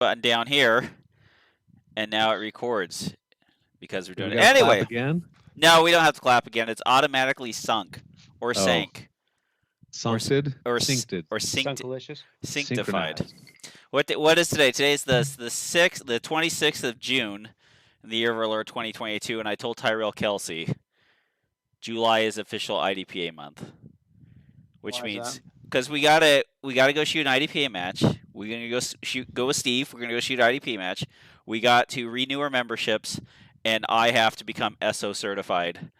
button down here, and now it records because we're Do we doing it. gotta clap Anyway, again? no, we don't have to clap again. It's automatically sunk or sank Sunked? or Synced. Sunkalicious. sanctified. Synchronized. What is today? Today's the 26th of June, in the year of our Lord 2022, and I told Tyrell Kelsey, July is official IDPA month, which Why is means that? because we gotta go shoot an IDPA match. We're gonna go with Steve. We're gonna go shoot an IDPA match. We got to renew our memberships, and I have to become SO certified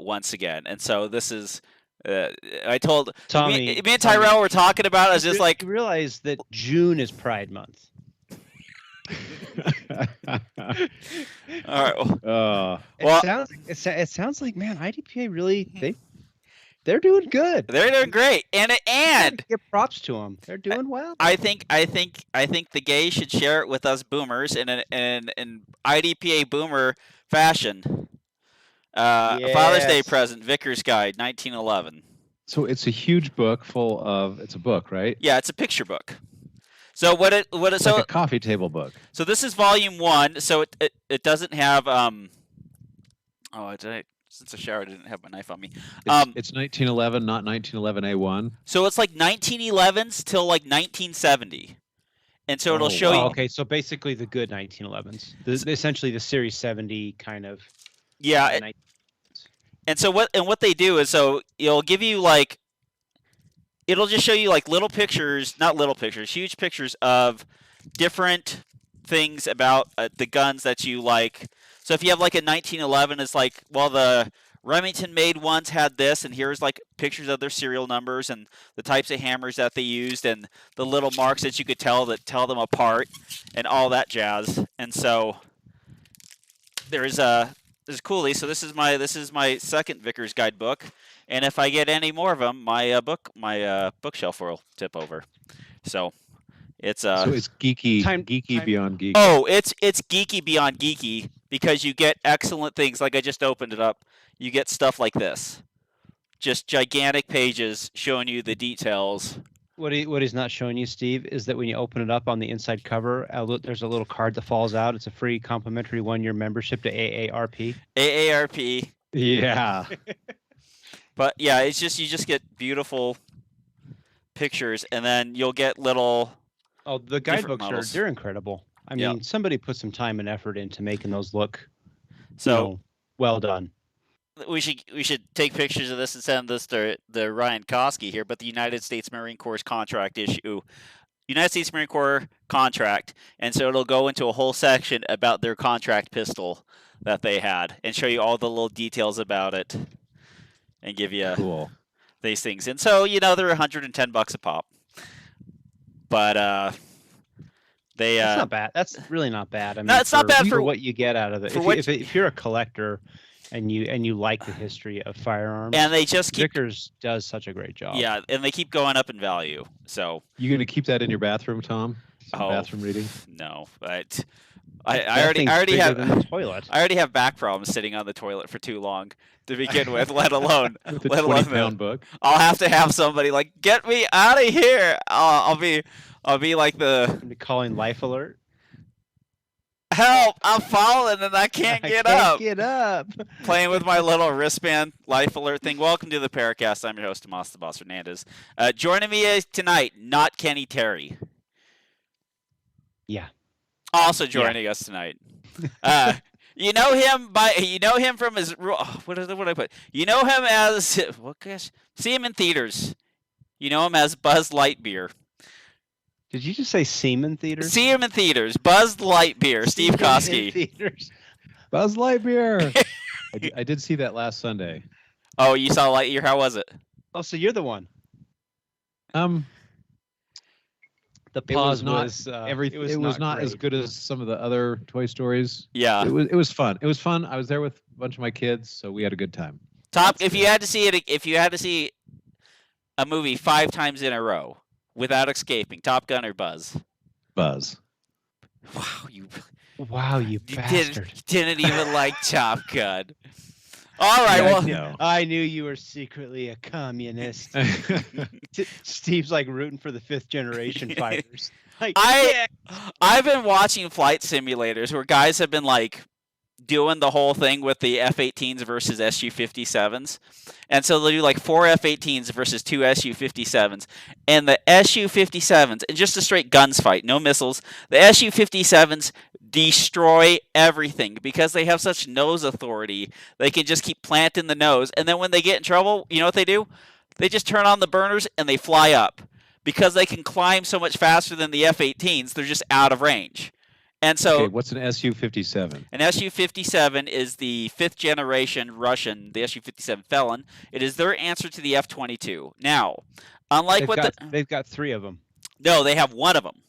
once again. And so this is. I told Tommy, me and Tyrell were talking about it. I was just like, you realize that June is Pride Month. all right. Uh, It sounds like, man, IDPA really they're doing good. They're doing great, and Give props to them. They're doing well. I think the gays should share it with us boomers in an IDPA boomer fashion. Father's Day Yes. present, Vicar's Guide, 1911. so it's a huge book full of. It's a book, right? Yeah, it's a picture book. So It's like a coffee table book. So this is volume 1. So it doesn't have since I showered, I didn't have my knife on me. It's 1911, not 1911A1. So it's like 1911s till like 1970, and so it'll show you. Okay, so basically the good 1911s, essentially the Series 70 kind of. Yeah, and so what they do is it'll give you like. It'll just show you like little pictures, not little pictures, huge pictures of different things about the guns that you like. So if you have like a 1911, it's like, well, the Remington made ones had this, and here's like pictures of their serial numbers and the types of hammers that they used and the little marks that you could tell them apart and all that jazz. And so there's Cooley. So this is my second Vicar's Guide book, and if I get any more of them, my bookshelf will tip over. So it's So it's geeky, Time- beyond geeky. Oh, it's geeky beyond geeky because you get excellent things. Like I just opened it up. You get stuff like this. Just gigantic pages showing you the details. What he's not showing you, Steve, is that when you open it up on the inside cover, there's a little card that falls out. It's a free complimentary 1-year membership to AARP. AARP. Yeah. But yeah, it's just you just get beautiful pictures, and then you'll get little. Oh, the Different guidebooks models. they're incredible. I Yeah. mean, somebody put some time and effort into making those look So well done. we should take pictures of this and send this to Ryan Koski here. But the United States Marine Corps contract issue, United States Marine Corps contract, and so it'll go into a whole section about their contract pistol that they had and show you all the little details about it and give you Cool. these things. And so they're $110 a pop, but they That's not bad. That's really not bad. I mean, No, it's not bad for what you get out of it. If you're a collector and you like the history of firearms, and they just keep Vickers does such a great job. yeah, and they keep going up in value. So You gonna keep that in your bathroom, Tom? Some Oh. bathroom reading. no, but I That already thing's have bigger than the toilet. I already have back problems sitting on the toilet for too long to begin with, let alone With the let alone 20-pound book. I'll have to have somebody like get me out of here. I'll be like the Be calling Life Alert. help, I'm falling and I can't get up. Get up. Playing with my little wristband life alert thing. Welcome to the PARAcast. I'm your host, Tomas the Boss Hernandez. Joining me tonight, not Kenny Terry. Yeah. Also joining us tonight. You know him from his what did I put? You know him as what gosh? See him in theaters. You know him as Buzz Lightyear. Did you just say Seaman Theater? See him in theaters. Buzz Lightyear, Steve Koski. Theaters. Buzz Lightyear. I did see that last Sunday. Oh, you saw Lightyear? How was it? Oh, so you're the one. The It was pause not was everything. It was not as great. good as some of the other Toy Stories. Yeah. It was fun. It was fun. I was there with a bunch of my kids, so we had a good time. Top. If you had to see a movie 5 times in a row without escaping, Top Gun or Buzz? Buzz. Wow, you Wow, you bastard. didn't even like Top Gun. All right. Yeah, Well, No. I knew you were secretly a communist. Steve's like rooting for the 5th generation fighters. Like, yeah. I've been watching flight simulators where guys have been like doing the whole thing with the F-18s versus Su-57s. And so they'll do like 4 F-18s versus 2 Su-57s. And the Su-57s, and just a straight guns fight, no missiles, the Su-57s destroy everything because they have such nose authority. They can just keep planting the nose. And then when they get in trouble, you know what they do? They just turn on the burners and they fly up. Because they can climb so much faster than the F-18s, they're just out of range. And so, Okay, what's an Su-57? an Su-57 is the 5th generation Russian, the Su-57 Felon. It is their answer to the F-22. Now, unlike They've got 3 of them. no, they have one of them.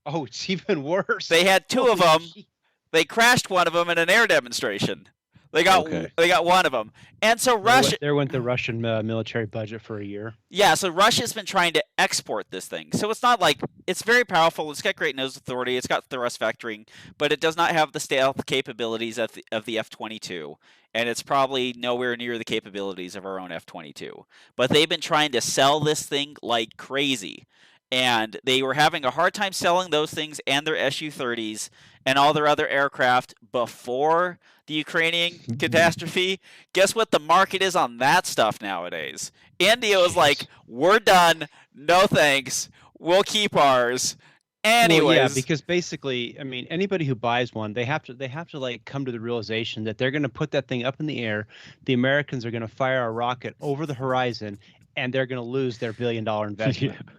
Oh, it's even worse. They had 2 of them. Holy They crashed one of them in an air demonstration. They got one of them. And so Russia, There went the Russian military budget for a year. yeah, so Russia's been trying to export this thing. So it's not like it's very powerful. It's got great nose authority. It's got thrust vectoring, but it does not have the stealth capabilities of the F-22, and it's probably nowhere near the capabilities of our own F-22. But they've been trying to sell this thing like crazy, and they were having a hard time selling those things and their Su-30s and all their other aircraft before the Ukrainian catastrophe. Guess what the market is on that stuff nowadays? India was like, we're done. No thanks. We'll keep ours. Anyways. Well, yeah, because basically, I mean, anybody who buys one, they have to like come to the realization that they're going to put that thing up in the air. The Americans are going to fire a rocket over the horizon, and they're going to lose their $1 billion investment. Yeah.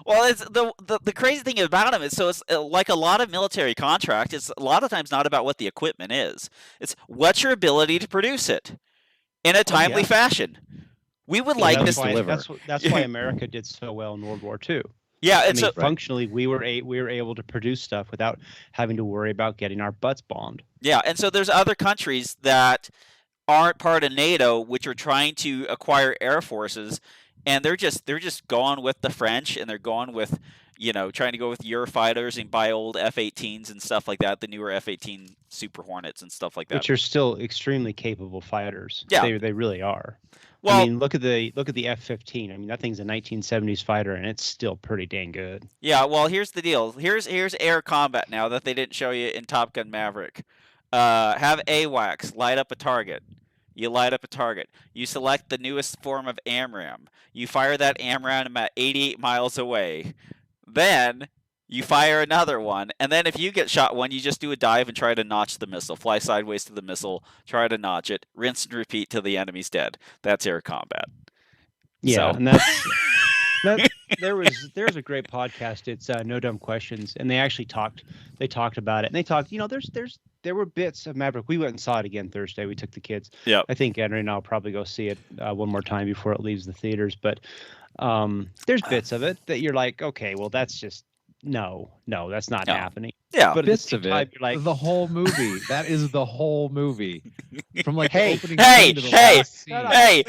Well, it's the crazy thing about them is, so it's like a lot of military contract. It's a lot of times not about what the equipment is. It's what's your ability to produce it in a timely fashion. We would like that's this. why- deliver. That's why America did so well in World War II. Yeah, I it's mean, functionally, we were able to produce stuff without having to worry about getting our butts bombed. yeah, and so there's other countries that aren't part of NATO which are trying to acquire air forces, and they're just going with the French, and they're going with, trying to go with Eurofighters and buy old F-18s and stuff like that, the newer F-18 Super Hornets and stuff like that. Which are still extremely capable fighters. Yeah. They really are. Well, I mean, look at the F-15. I mean, that thing's a 1970s fighter, and it's still pretty dang good. yeah, well, here's the deal. Here's air combat now that they didn't show you in Top Gun Maverick. Have AWACS light up a target. You light up a target. You select the newest form of AMRAAM. You fire that AMRAAM about 88 miles away. Then you fire another one, and then if you get shot one, you just do a dive and try to notch the missile. Fly sideways to the missile, try to notch it, rinse and repeat till the enemy's dead. That's air combat. Yeah, So. and there's a great podcast. It's No Dumb Questions, and they actually talked about it, and they talked. There were bits of Maverick. We went and saw it again Thursday. We took the kids. Yep. I think Henry and I'll probably go see it one more time before it leaves the theaters. But there's bits of it that you're like, okay, well, that's just no, that's not happening. Yeah. But Bits of it. You're like, The whole movie. That is the whole movie. From like Hey, the opening hey, scene to the hey, last scene. Hey,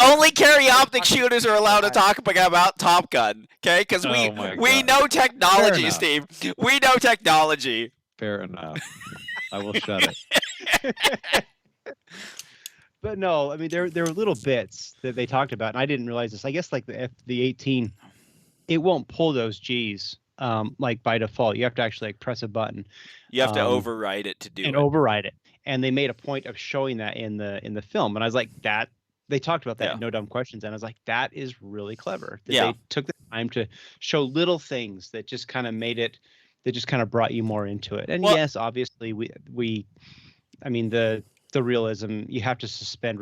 only carry optic shooters are allowed to talk about Top Gun, okay? Because Oh my we God. know Fair technology, enough. Steve. We know technology. Fair enough. I will shut it. But no, I mean there were little bits that they talked about, and I didn't realize this. I guess like the 18, it won't pull those G's like by default. You have to actually like press a button. You have to override it to do and it. override it. And they made a point of showing that in the film, and I was like, that they talked about that in No Dumb Questions, and I was like, that is really clever. That Yeah. they took the time to show little things that just kind of made it, that just kind of brought you more into it. And Well- yes, obviously I mean the realism, you have to suspend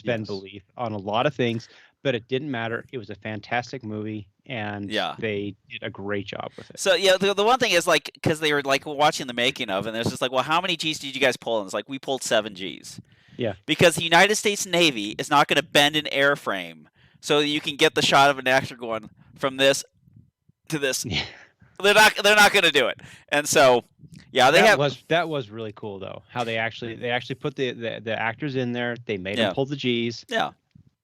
Yes. belief on a lot of things, but it didn't matter. It was a fantastic movie, and Yeah. they did a great job with it. So yeah, the one thing is like, because they were like watching the making of, and there's just like, well, how many G's did you guys pull? And it's like, we pulled 7 G's. Yeah. Because the United States Navy is not going to bend an airframe so that you can get the shot of an actor going from this to this. Yeah. They're not going to do it. And so, yeah, that was really cool though. How they actually put the actors in there. They made them pull the G's. Yeah.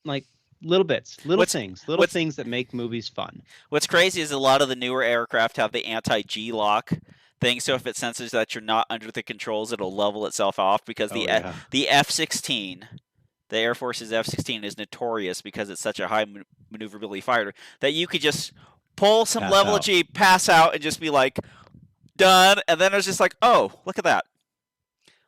Like little bits, What's- things that make movies fun. What's crazy is a lot of the newer aircraft have the anti-G lock thing, so if it senses that you're not under the controls, it'll level itself off because the Oh, yeah. the F-16 the Air Force's F-16 is notorious because it's such a high maneuverability fighter that you could just pull some Pass level of out. G, pass out, and just be like, done. And then it's just like, oh, look at that.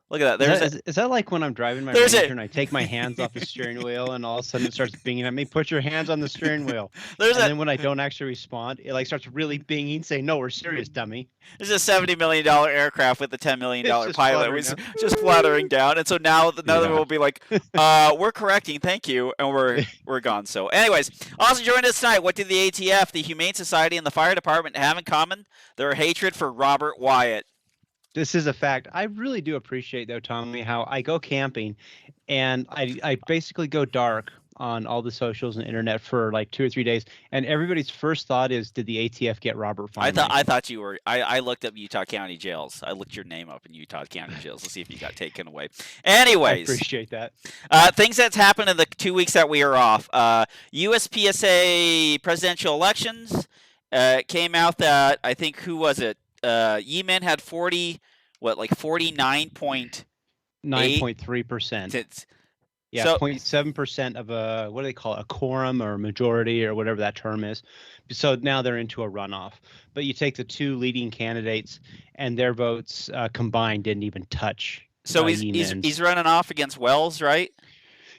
Look at that. Is that like when I'm driving my There's Ranger it. and I take my hands off the steering wheel and all of a sudden it starts binging at me? Put your hands on the steering wheel. There's And a then when I don't actually respond, it like starts really binging, saying, "No, we're serious, dummy." there's a $70 million aircraft with a $10 million It's just pilot fluttering was down. just fluttering down. And so now another Yeah. will be like, we're correcting, thank you, and we're gone. So anyways, also joining us tonight, what did the ATF, the Humane Society, and the Fire Department have in common? Their hatred for Robert Wyatt. This is a fact. I really do appreciate, though, Tommy, how I go camping and I basically go dark on all the socials and internet for like 2 or 3 days. And everybody's first thought is, did the ATF get Robert finally? I thought you were. I looked up Utah County jails. I looked your name up in Utah County jails to see if you got taken away. I Anyways, appreciate that. things that's happened in the 2 weeks that we are off. USPSA presidential elections came out that I think who was it? Yemen had 49.9. 9.3%. Yeah, So- 0.7% of a, what do they call it, a quorum or majority or whatever that term is. So now they're into a runoff. But you take the two leading candidates and their votes combined didn't even touch. So Yemen's. he's running off against Wells, right?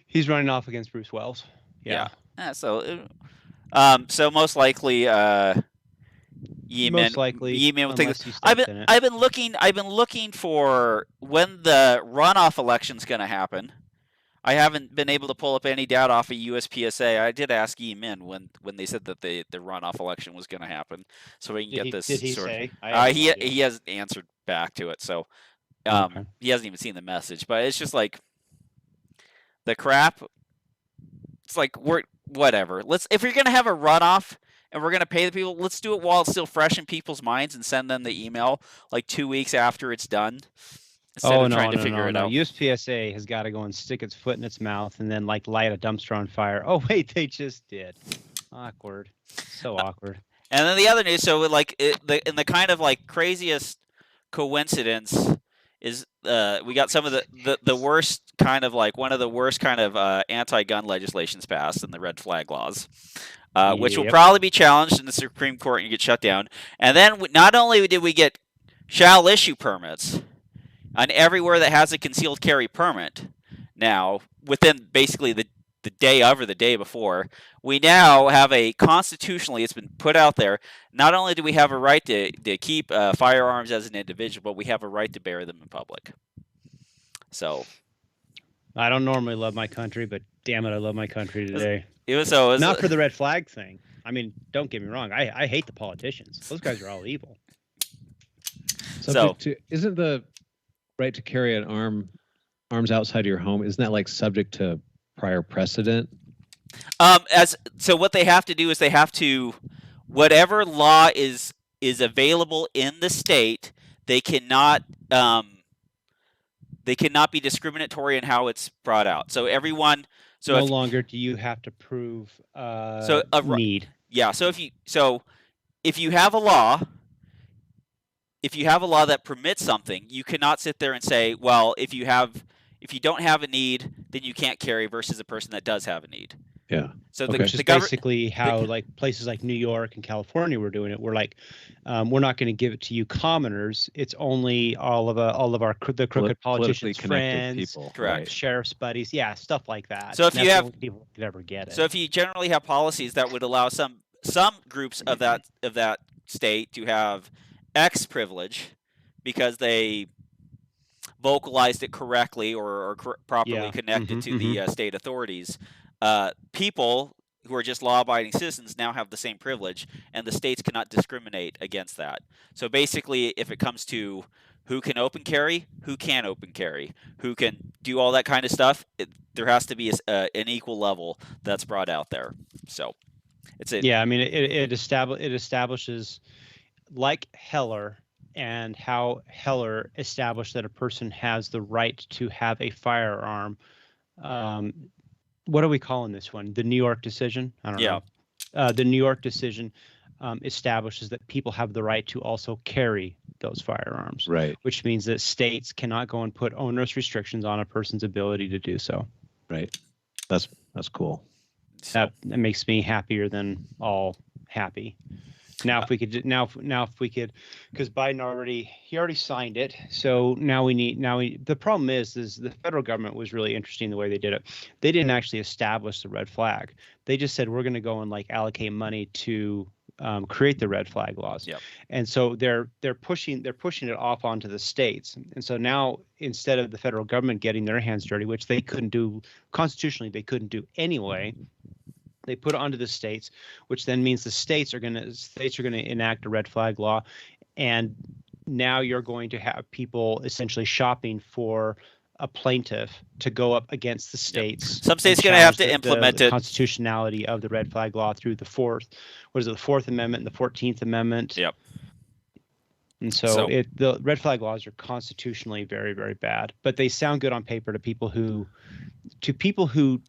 He's running off against Bruce Wells. Yeah. So most likely Yemen. Most likely, Yemen will take unless this. he steps in it. I've been looking for when the runoff election's going to happen. I haven't been able to pull up any data off of USPSA. I did ask Yemen when they said that the runoff election was going to happen, so we can get this. Did he sort say? of, he hasn't answered back to it, so Okay. he hasn't even seen the message. But it's just like the crap. It's like we're whatever. If you're gonna have a runoff and we're gonna pay the people, let's do it while it's still fresh in people's minds and send them the email like 2 weeks after it's done. Instead of trying to figure it out. USPSA has got to go and stick its foot in its mouth and then like light a dumpster on fire. Oh wait, they just did. Awkward. So awkward. And then the other news, so like in the kind of like craziest coincidence is we got some of the worst kind of like one of the worst kind of anti-gun legislations passed in the red flag laws, which will Yep. probably be challenged in the Supreme Court and get shut down. And then not only did we get shall issue permits on everywhere that has a concealed carry permit now within basically the day of or the day before, we now have a constitutionally, it's been put out there, not only do we have a right to keep firearms as an individual, but we have a right to bear them in public. So I don't normally love my country, but damn it, I love my country today. it was Not for the red flag thing. I mean, don't get me wrong. I hate the politicians. Those guys are all evil. Isn't the right to carry an arms outside of your home, isn't that like subject to prior precedent? So what they have to do is they have to, whatever law is available in the state, they cannot be discriminatory in how it's brought out. So everyone, No longer do you have to prove need. Yeah. So if you have a law, that permits something, you cannot sit there and say, well, if you don't have a need, then you can't carry versus a person that does have a need. Yeah. So Okay. Which is basically how like places like New York and California were doing it. We're like, we're not going to give it to you commoners. It's only all of our the crooked politicians' friends, people. Correct. Right. sheriff's buddies, yeah, stuff like that. So if And you that's have- the only people could ever get it. So if you generally have policies that would allow some groups of that state to have X privilege because they vocalized it correctly or properly Yeah. connected to the state authorities, people who are just law-abiding citizens now have the same privilege, and the states cannot discriminate against that. So basically, if it comes to who can open carry, who can open carry, who can do all that kind of stuff, there has to be an equal level that's brought out there. So yeah, I mean, it establishes like Heller and how Heller established that a person has the right to have a firearm. What are we calling this one? The New York decision? I don't know. The New York decision establishes that people have the right to also carry those firearms. Right. Which means that states cannot go and put onerous restrictions on a person's ability to do so. Right. That's cool. So, That makes me happier than all happy. Now, if we could, because Biden already signed it. So the problem is the federal government was really interesting the way they did it. They didn't actually establish the red flag. They just said we're going to go and like allocate money to create the red flag laws. Yep. And so they're pushing it off onto the states. And so now instead of the federal government getting their hands dirty, which they couldn't do constitutionally, they couldn't do anyway. They put it onto the states, which then means the states are going to enact a red flag law, and now you're going to have people essentially shopping for a plaintiff to go up against the states. Yep. Some states are going to have to implement the constitutionality of the red flag law through the Fourth Amendment and the 14th Amendment. Yep. And so the red flag laws are constitutionally very, very bad, but they sound good on paper to people who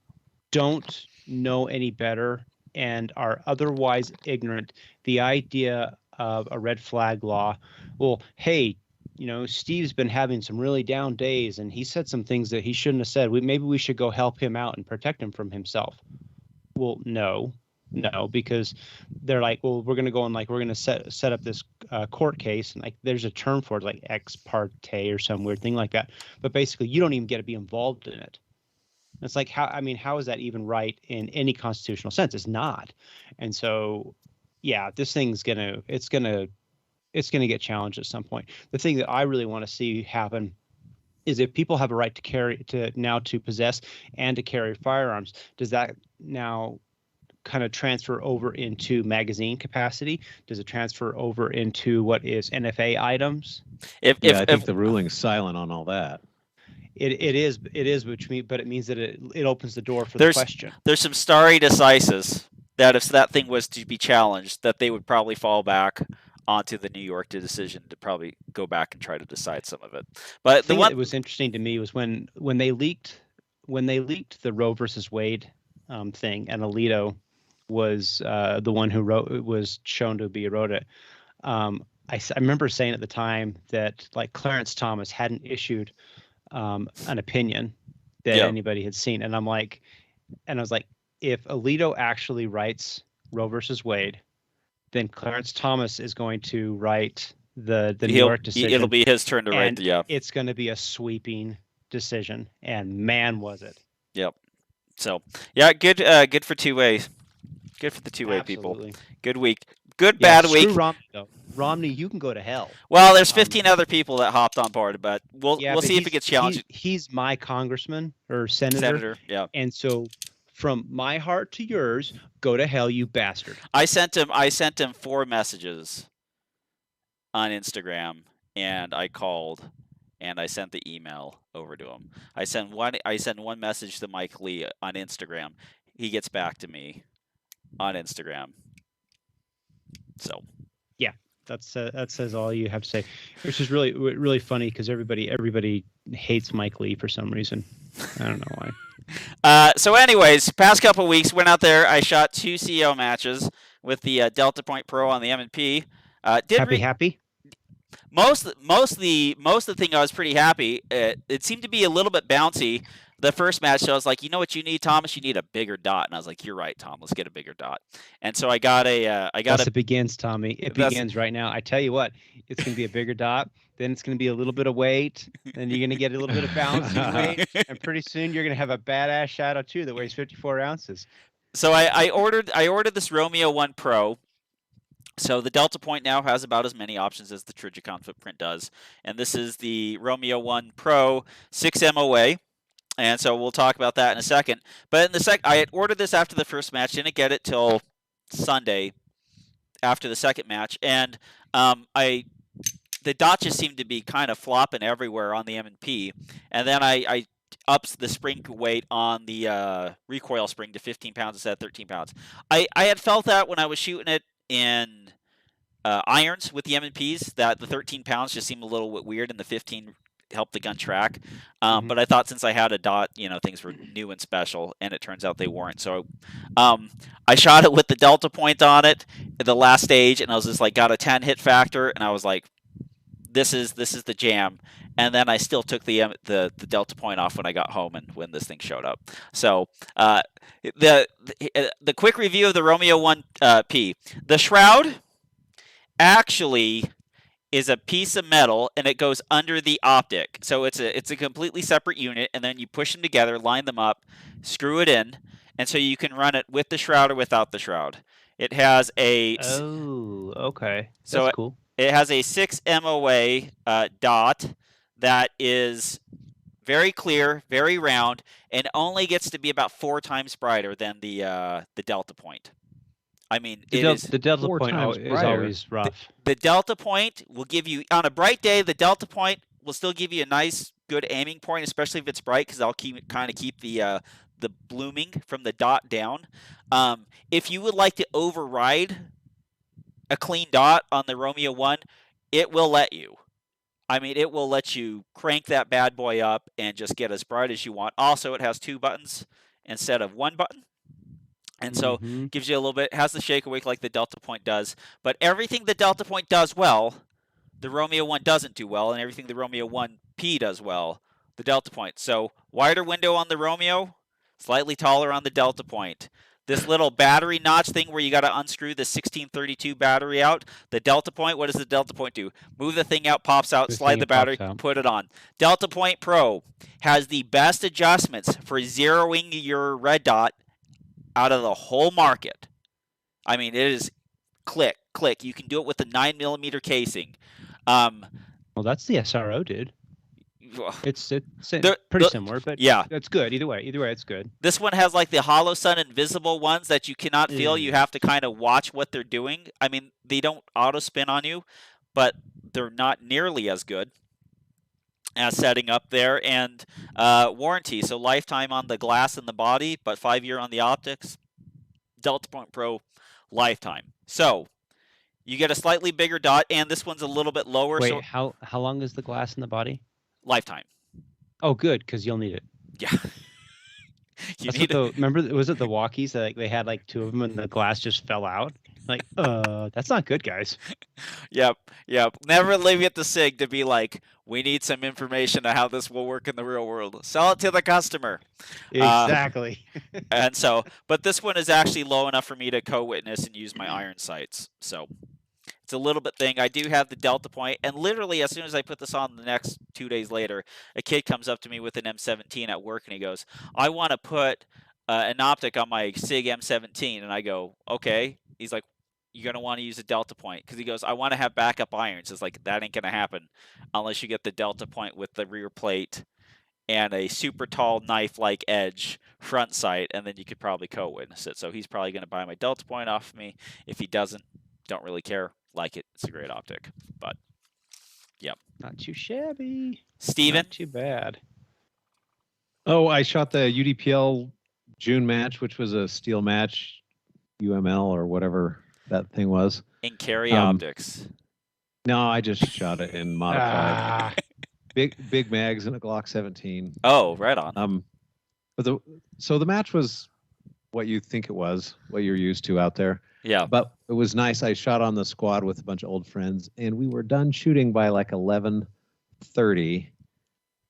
don't know any better and are otherwise ignorant. The idea of a red flag law, well, hey, Steve's been having some really down days and he said some things that he shouldn't have said. Maybe we should go help him out and protect him from himself. Well, no, because they're like, well, we're going to go and like, we're going to set up this court case. And like, there's a term for it, like ex parte or some weird thing like that. But basically you don't even get to be involved in it. It's like, how is that even right in any constitutional sense? It's not. And so, yeah, this thing's it's gonna get challenged at some point. The thing that I really want to see happen is if people have a right to possess and to carry firearms, does that now kind of transfer over into magazine capacity? Does it transfer over into what is NFA items? I think the ruling's silent on all that. It is, but it means that it opens the door for the question. There's some stare decisis that if that thing was to be challenged, that they would probably fall back onto the New York decision to probably go back and try to decide some of it. But the one that was interesting to me was when they leaked the Roe versus Wade thing, and Alito was the one who was shown to wrote it. I remember saying at the time that like Clarence Thomas hadn't issued an opinion that anybody had seen, and I was like, if Alito actually writes Roe versus Wade, then Clarence Thomas is going to write the New York decision. It'll be his turn to write. It's going to be a sweeping decision, and man, was it. Yep. So good for two ways. Good for the two-way people. Good week. Bad week. Romney, though. Romney, you can go to hell. Well, there's 15 other people that hopped on board, but we'll see if it gets challenged. He's my congressman or senator. Yeah. And so, from my heart to yours, go to hell, you bastard. I sent him 4 messages on Instagram, and I called, and I sent the email over to him. I send one message to Mike Lee on Instagram. He gets back to me on Instagram. So. Yeah, that says all you have to say, which is really, really funny because everybody hates Mike Lee for some reason. I don't know why. So anyways, past couple of weeks, went out there. I shot 2 CEO matches with the Delta Point Pro on the M&P. Happy? Most of the thing I was pretty happy. It seemed to be a little bit bouncy. The first match, so I was like, you know what you need, Thomas? You need a bigger dot. And I was like, you're right, Tom. Let's get a bigger dot. And so I got it begins, Tommy. It begins right now. I tell you what, it's going to be a bigger dot. Then it's going to be a little bit of weight. Then you're going to get a little bit of bouncing weight. And pretty soon you're going to have a badass Shadow 2 that weighs 54 ounces. So I ordered this Romeo 1 Pro. So the Delta Point now has about as many options as the Trijicon footprint does. And this is the Romeo 1 Pro 6 MOA. And so we'll talk about that in a second. But I had ordered this after the first match, didn't get it till Sunday after the second match, and the dot just seemed to be kind of flopping everywhere on the M&P. And then I upped the spring weight on the recoil spring to 15 pounds instead of 13 pounds. I had felt that when I was shooting it in irons with the M&Ps, that the 13 pounds just seemed a little bit weird, and the 15 help the gun track, but I thought since I had a dot, things were new and special, and it turns out they weren't. So I shot it with the Delta Point on it at the last stage, and I was just like, got a 10 hit factor, and I was like, this is the jam. And then I still took the delta point off when I got home and when this thing showed up. So the quick review of the Romeo 1P. The shroud actually is a piece of metal and it goes under the optic. So it's a completely separate unit, and then you push them together, line them up, screw it in, and so you can run it with the shroud or without the shroud. It has a Oh, okay. So That's cool. it has a 6 MOA dot that is very clear, very round, and only gets to be about 4 times brighter than the delta point. I mean, The delta 4 point times is brighter. always rough. the delta point will give you, on a bright day, the delta point will still give you a nice, good aiming point, especially if it's bright, because I'll kind of keep the blooming from the dot down. If you would like to override a clean dot on the Romeo 1, it will let you. I mean, it will let you crank that bad boy up and just get as bright as you want. Also, it has 2 buttons instead of 1 button. And so gives you a little bit, has the shake awake like the Delta Point does. But everything the Delta Point does well, the Romeo 1 doesn't do well, and everything the Romeo 1P does well, the Delta Point. So wider window on the Romeo, slightly taller on the Delta Point. This little battery notch thing where you got to unscrew the 1632 battery out. The Delta Point, what does the Delta Point do? Move the thing out, pops out, slide the battery, put it on. Delta Point Pro has the best adjustments for zeroing your red dot out of the whole market. I mean, it is click, click. You can do it with a 9mm casing. Well, that's the SRO, dude. It's pretty similar, but yeah, it's good either way. Either way, it's good. This one has like the Hollow Sun invisible ones that you cannot feel. You have to kind of watch what they're doing. I mean, they don't auto spin on you, but they're not nearly as good as setting up there. And warranty, so lifetime on the glass and the body, but 5-year on the optics. Delta Point Pro lifetime. So you get a slightly bigger dot, and this one's a little bit lower. Wait, so how long is the glass in the body? Lifetime. Oh, good, because you'll need it. Yeah. Remember, was it the walkies that they had like 2 of them and the glass just fell out? Like, that's not good, guys. Yep. Never leave it to SIG to be like, we need some information on how this will work in the real world. Sell it to the customer. Exactly. And so, but this one is actually low enough for me to co-witness and use my iron sights. So it's a little bit thing. I do have the Delta Point, and literally as soon as I put this on, the next 2 days later, a kid comes up to me with an M17 at work, and he goes, I want to put an optic on my SIG M17. And I go, okay. He's like, you're going to want to use a Delta Point, because he goes, I want to have backup irons. It's like, that ain't going to happen unless you get the Delta Point with the rear plate and a super tall knife-like edge front sight, and then you could probably co-witness it. So he's probably going to buy my Delta Point off of me. If he doesn't, don't really care. Like it. It's a great optic. But, yep. Not too shabby. Steven? Not too bad. Oh, I shot the UDPL June match, which was a steel match, UML or whatever that thing was. In carry optics. No, I just shot it in modified. Big mags and a Glock 17. Oh, right on. But the match was what you think it was, what you're used to out there. Yeah. But it was nice. I shot on the squad with a bunch of old friends, and we were done shooting by like 11:30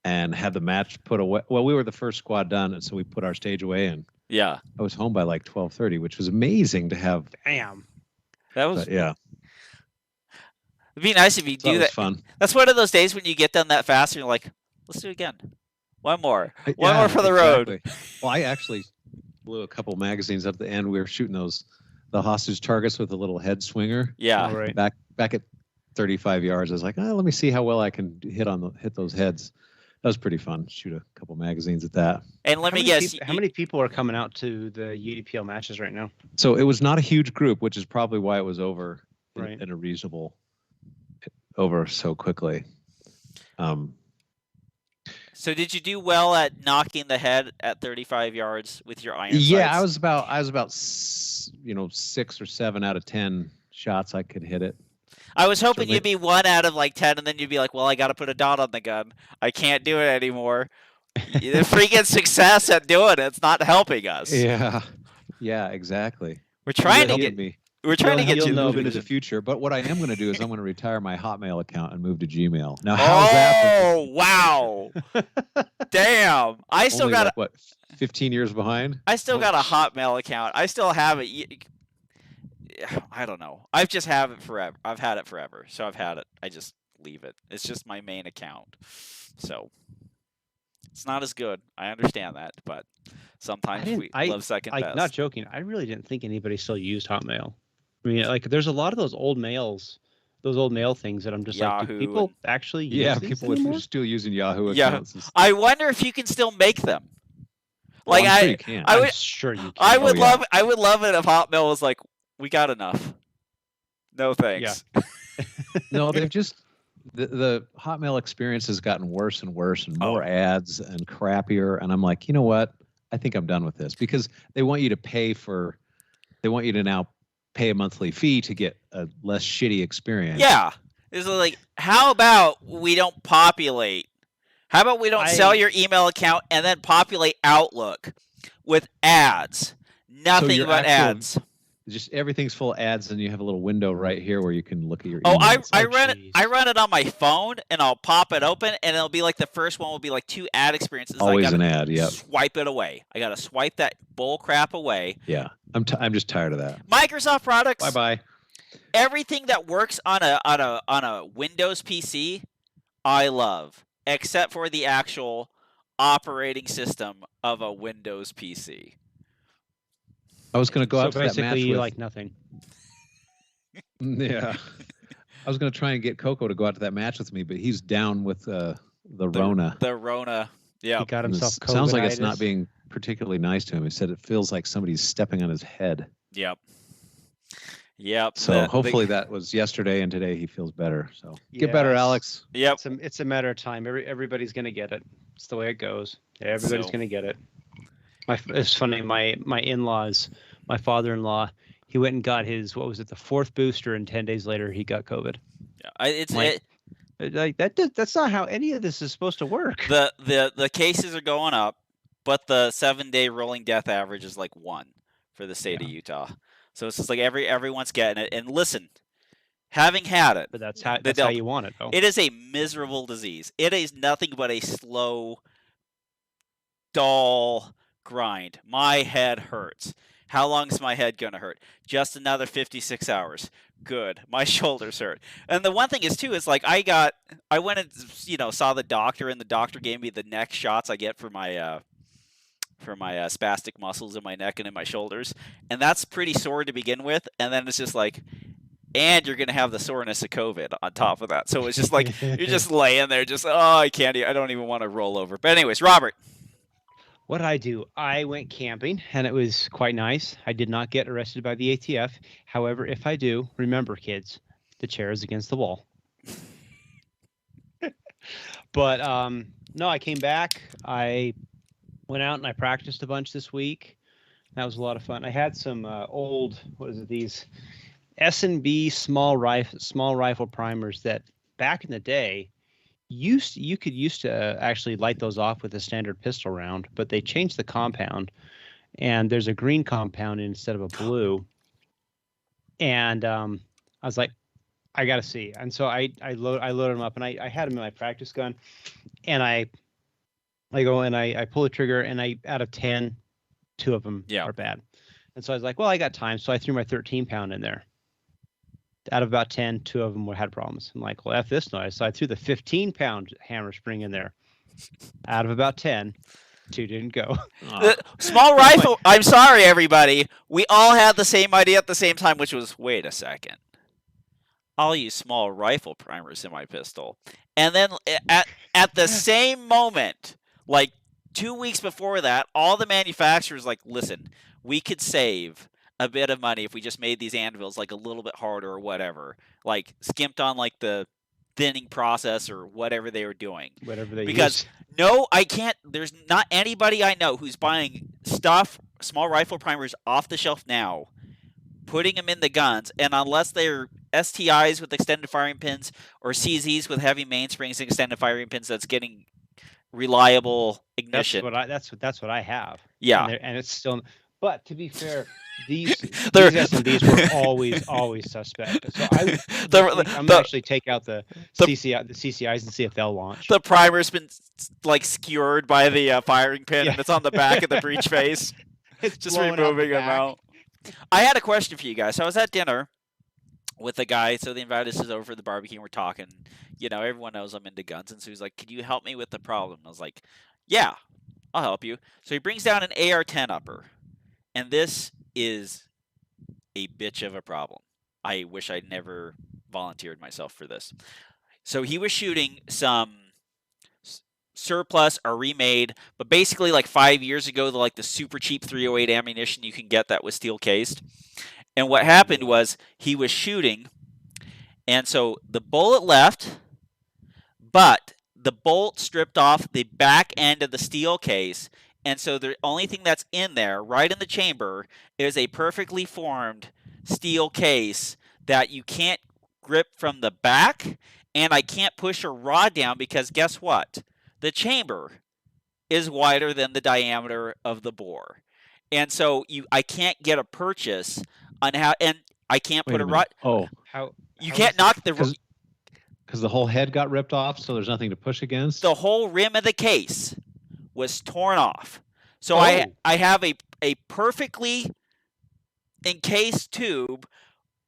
and had the match put away. Well, we were the first squad done, and so we put our stage away, and yeah, I was home by like 12:30, which was amazing to have. Damn. That was, yeah. It'd be nice if you do that. Fun. That's one of those days when you get done that fast and you're like, let's do it again. One more more for the road. Well, I actually blew a couple magazines at the end. We were shooting the hostage targets with a little head swinger. Yeah. All right. Back at 35 yards. I was like, let me see how well I can hit those heads. That was pretty fun. Shoot a couple magazines at that. And let me guess, how many people are coming out to the UDPL matches right now? So it was not a huge group, which is probably why it was over right. in a reasonable over so quickly. So did you do well at knocking the head at 35 yards with your iron Yeah, sights? I was about 6 or 7 out of 10 shots I could hit it. I was hoping you'd be 1 out of like 10, and then you'd be like, well, I got to put a dot on the gun. I can't do it anymore. The freaking success at doing it's not helping us. Yeah, exactly. We're trying to get me. We're trying to You'll get have you. know move into because the of- future. But what I am going to do is I'm going to retire my Hotmail account and move to Gmail. Now, how's that? Oh wow! Damn, I still Only got like what 15 years behind? I still got a Hotmail account. I still have it. I don't know. I've just have it forever. I've had it forever, so I've had it. I just leave it. It's just my main account. So it's not as good. I understand that, but sometimes we love second best. Not joking. I really didn't think anybody still used Hotmail. I mean, like, there's a lot of those old mail things that I'm just like, do Yahoo people actually use Yeah, these people anymore? are still using Yahoo Yeah. accounts. I wonder if you can still make them. Well, Like I'm sure you can. I I'm would, sure you can. I would Oh, yeah. love, I would love it if Hotmail was like, we got enough. No thanks. No, they've just the Hotmail experience has gotten worse and worse, and more ads and crappier. And I'm like, you know what? I think I'm done with this because they want you to now pay a monthly fee to get a less shitty experience. Yeah. It's like, how about we don't populate? How about we don't sell your email account and then populate Outlook with ads? Nothing your but actual- ads. Just everything's full of ads, and you have a little window right here where you can look at your Oh, emails. I run it on my phone, and I'll pop it open, and it'll be like the first one will be like 2 ad experiences. Always I gotta an ad, yep. Swipe it away. I gotta swipe that bull crap away. Yeah, I'm just tired of that. Microsoft products. Bye bye. Everything that works on a Windows PC, I love, except for the actual operating system of a Windows PC. I was going to go out to that match basically, you with, like nothing. Yeah. I was going to try and get Coco to go out to that match with me, but he's down with the Rona. The Rona. Yeah. He got himself COVID. Sounds like it's not being particularly nice to him. He said it feels like somebody's stepping on his head. Yep. Yep. So hopefully that was yesterday, and today he feels better. So get better, Yes. Alex. Yep. It's a matter of time. Everybody's going to get it. It's the way it goes. Everybody's So- going to get it. It's funny. My in-laws, my father-in-law, he went and got his, what was it, the 4th booster, and 10 days later he got COVID. Yeah, That's not how any of this is supposed to work. the cases are going up, but the 7-day rolling death average is like 1 for the state of Utah. So it's just like everyone's getting it. And listen, having had it, But that's how you want it, though. it is a miserable disease. It is nothing but a slow, dull grind. My head hurts. How long is my head going to hurt? Just another 56 hours. Good. My shoulders hurt. And the one thing is too is like I went and saw the doctor, and the doctor gave me the neck shots I get for my spastic muscles in my neck and in my shoulders, and that's pretty sore to begin with. And then it's just like, and you're gonna have the soreness of COVID on top of that. So it's just like you're just laying there, just I don't even want to roll over. But anyways, Robert. What did I do? I went camping, and it was quite nice. I did not get arrested by the ATF. However, if I do, remember, kids, the chair is against the wall. But no, I came back. I went out and I practiced a bunch this week. That was a lot of fun. I had some old, these S&B small rifle primers that back in the day, you could used to actually light those off with a standard pistol round, but they changed the compound, and there's a green compound instead of a blue. And I was like, I gotta see. And so I loaded them up, and I had them in my practice gun, and I go and I pull the trigger, and out of 10, 2 of them are bad. And so I was like, well, I got time, so I threw my 13-pound in there. Out of about 10, 2 of them had problems. I'm like, well, F this noise. So I threw the 15-pound hammer spring in there. Out of about 10, 2 didn't go. The small rifle. I'm sorry, everybody. We all had the same idea at the same time, which was, wait a second. I'll use small rifle primers in my pistol. And then at the same moment, like 2 weeks before that, all the manufacturers like, listen, we could save a bit of money if we just made these anvils like a little bit harder or whatever, like skimped on like the thinning process or whatever they were doing. Whatever they because use. No, I can't. There's not anybody I know who's buying small rifle primers off the shelf now, putting them in the guns, and unless they're STIs with extended firing pins or CZs with heavy mainsprings and extended firing pins, that's getting reliable ignition. That's what I have. Yeah, and it's still. But to be fair, these They're- SMDs were always suspect. So I would The- think I'm the- gonna actually take out the the- CCIs and see if they'll launch. the primer's been like skewered by the firing pin, Yeah. and it's on the back of the breech face. It's Just blowing out the removing them back. out. I had a question for you guys. So I was at dinner with a guy. So they invited us over for the barbecue, and we're talking. You know, everyone knows I'm into guns, and so he's like, "Can you help me with the problem?" I was like, "Yeah, I'll help you." So he brings down an AR-10 upper, and this is a bitch of a problem. I wish I'd never volunteered myself for this. So he was shooting some surplus or remade, but basically like 5 years ago, the super cheap 308 ammunition you can get that was steel cased. And what happened was he was shooting, and so the bullet left, but the bolt stripped off the back end of the steel case, and so the only thing that's in there, right in the chamber, is a perfectly formed steel case that you can't grip from the back, and I can't push a rod down because guess what? The chamber is wider than the diameter of the bore. And so I can't get a purchase on how, and I can't Wait put a a minute. rod. Oh, You how can't is knock the because the whole head got ripped off, so there's nothing to push against. the whole rim of the case was torn off. So Oh. I have a perfectly encased tube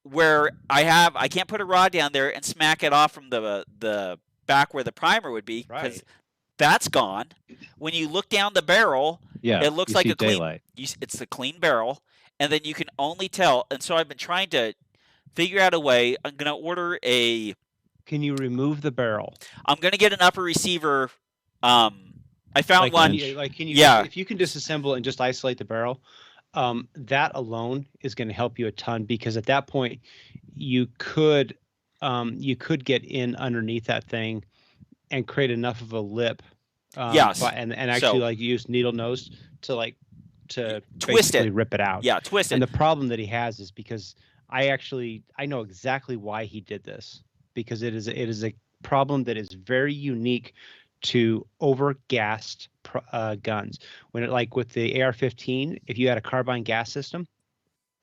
where I can't put a rod down there and smack it off from the back where the primer would be because Right. that's gone. When you look down the barrel, Yeah, it looks you like see a clean. daylight. It's the clean barrel, and then you can only tell. And so I've been trying to figure out a way. I'm gonna order a. Can you remove the barrel? I'm gonna get an upper receiver. I found Like, one. can you Yeah. if you can disassemble and just isolate the barrel, that alone is going to help you a ton, because at that point you could get in underneath that thing and create enough of a lip, Yes. and actually So- like use needle nose to Twist basically it. rip it out. Yeah, twist it. And the problem that he has is because I know exactly why he did this, because it is a problem that is very unique to overgassed guns. When like with the AR-15, if you had a carbine gas system,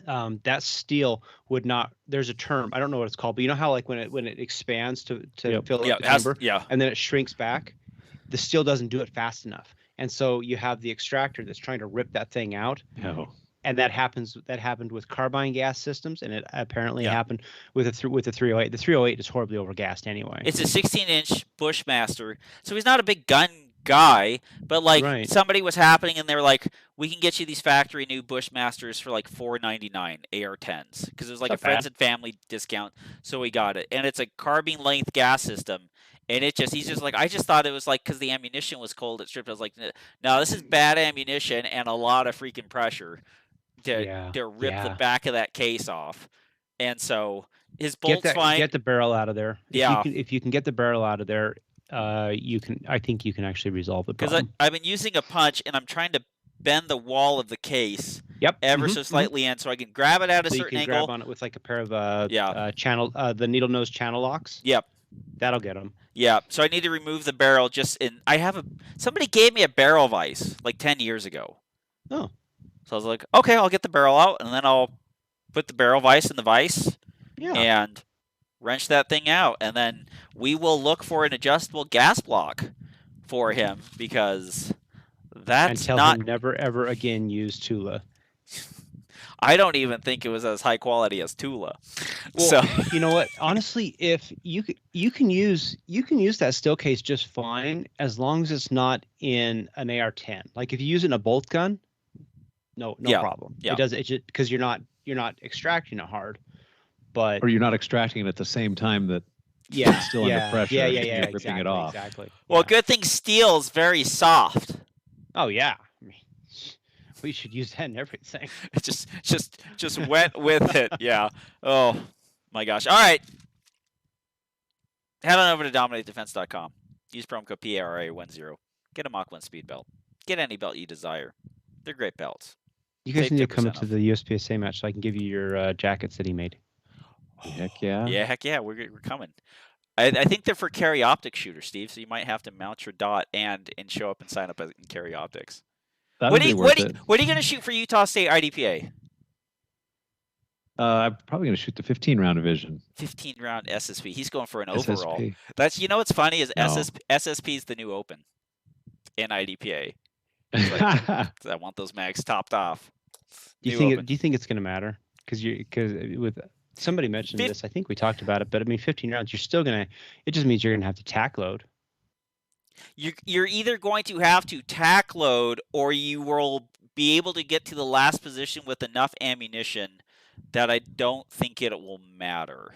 that steel would not. There's a term, I don't know what it's called, but you know how like when it expands to Yep. fill Yeah, up the chamber, yeah. and then it shrinks back, the steel doesn't do it fast enough, and so you have the extractor that's trying to rip that thing out. No. And that happened with carbine gas systems, and it apparently Yeah. happened with the 308. The 308 is horribly overgassed anyway. It's a 16-inch Bushmaster, so he's not a big gun guy, but like Right. somebody was happening, and they were like, "We can get you these factory new Bushmasters for like $4.99 AR-10s," because it was like Not a friends bad. and family discount, so we got it, and it's a carbine length gas system. And he's just like, I just thought it was like because the ammunition was cold, it stripped. I was like, no, this is bad ammunition and a lot of freaking pressure to rip the Yeah. back of that case off. And his bolt's fine. Get the barrel out of there. Yeah. If you can get the barrel out of there, I think you can actually resolve the Because problem. I've been using a punch, and I'm trying to bend the wall of the case Yep. ever Mhm, so mhm. slightly in, so I can grab it at a So you certain can angle. grab on it with like a pair of the needle nose channel locks. Yep. That'll get them. Yeah. So I need to remove the barrel. Somebody gave me a barrel vise like 10 years ago. Oh. So I was like, okay, I'll get the barrel out, and then I'll put the barrel vise in the vise Yeah. and wrench that thing out, and then we will look for an adjustable gas block for him, because that's and tell not. him never ever again use Tula. I don't even think it was as high quality as Tula. Well, So you know what? Honestly, if you can use that steel case just fine, as long as it's not in an AR-10. Like if you use it in a bolt gun, no Yeah, problem. yeah. It does it just because you're not extracting it hard. But Or you're not extracting it at the same time that yeah, it's still under pressure. Yeah, and you're ripping exactly, it off. Exactly. well, yeah. good thing steel's very soft. Oh yeah. I mean, we should use that in everything. Just went with it. Yeah. Oh my gosh. All right. Head on over to dominatedefense.com. Use promo code PARA10. Get a Mach 1 speed belt. Get any belt you desire. They're great belts. You guys Take need to come 10% to off. the USPSA match so I can give you your jackets that he made. Heck yeah. Yeah, heck yeah, we're coming. I think they're for carry optic shooters, Steve. So you might have to mount your dot and show up and sign up and carry optics. That What would are be you worth it. what are you going to shoot for Utah State IDPA? I'm probably going to shoot the 15-round division. 15-round SSP. He's going for an overall. SSP. That's what's funny is No. SSP is the new open in IDPA. I want those mags topped off. Do you think it's going to matter? Because with somebody mentioned this, I think we talked about it, but I mean, 15 rounds, you're still gonna. It just means you're gonna have to tack load. You're either going to have to tack load, or you will be able to get to the last position with enough ammunition that I don't think it will matter.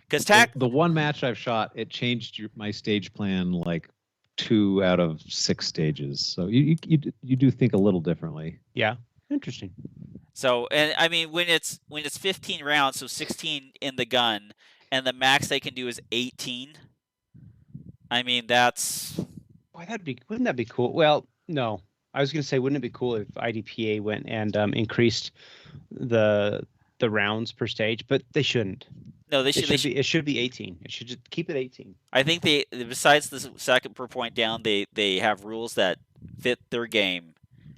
Because the one match I've shot, it changed my stage plan like 2 out of 6 stages. So you do think a little differently. Yeah, interesting. So, and I mean, when it's 15 rounds, so 16 in the gun, and the max they can do is 18. I mean, that's. Boy, wouldn't that be cool? Well, no, I was going to say, wouldn't it be cool if IDPA went and increased the rounds per stage? But they shouldn't. No, they should. It should be 18. It should just keep it 18. I think besides the second per point down, they have rules that fit their game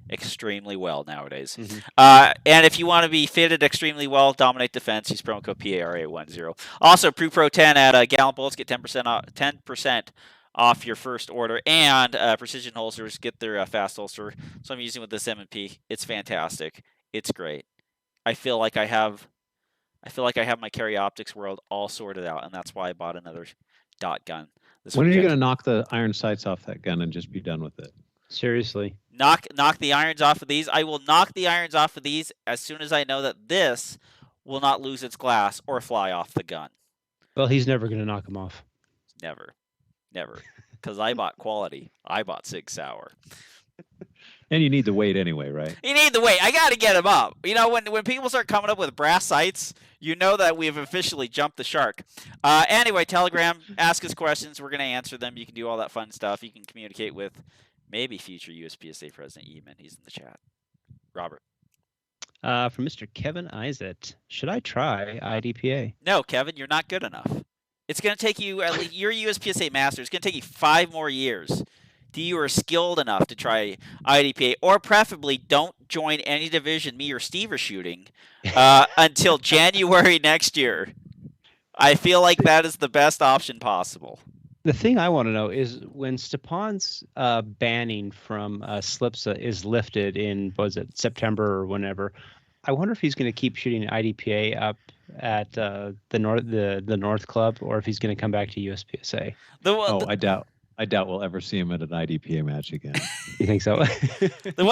extremely well nowadays. Mm-hmm. And if you want to be fitted extremely well, dominate defense, use promo code PARA10. Also, Pro 10 at Gallant Bullets, get 10% off your first order, and Precision Holsters, get their fast holster. So I'm using with this M&P. It's fantastic. It's great. I feel like I have my carry optics world all sorted out, and that's why I bought another dot gun. When are you going to knock the iron sights off that gun and just be done with it? Seriously. Knock the irons off of these. I will knock the irons off of these as soon as I know that this will not lose its glass or fly off the gun. Well, he's never going to knock them off. Never. Because I bought quality. I bought Sig Sauer. And you need the weight anyway, right? You need the weight. I got to get them up. You know, when people start coming up with brass sights, you know that we've officially jumped the shark. Anyway, Telegram, ask us questions. We're going to answer them. You can do all that fun stuff. You can communicate with maybe future USPSA President Eamon. He's in the chat. Robert. From Mr. Kevin Isaac, should I try IDPA? No, Kevin, you're not good enough. It's going to take you, at least, you're USPSA Master. It's going to take you 5 more years till you are skilled enough to try IDPA, or preferably don't join any division me or Steve are shooting until January next year. I feel like that is the best option possible. The thing I want to know is when Stepan's banning from SLPSA is lifted in, was it September or whenever, I wonder if he's going to keep shooting IDPA up at the North Club, or if he's going to come back to USPSA. I doubt we'll ever see him at an IDPA match again. You think so?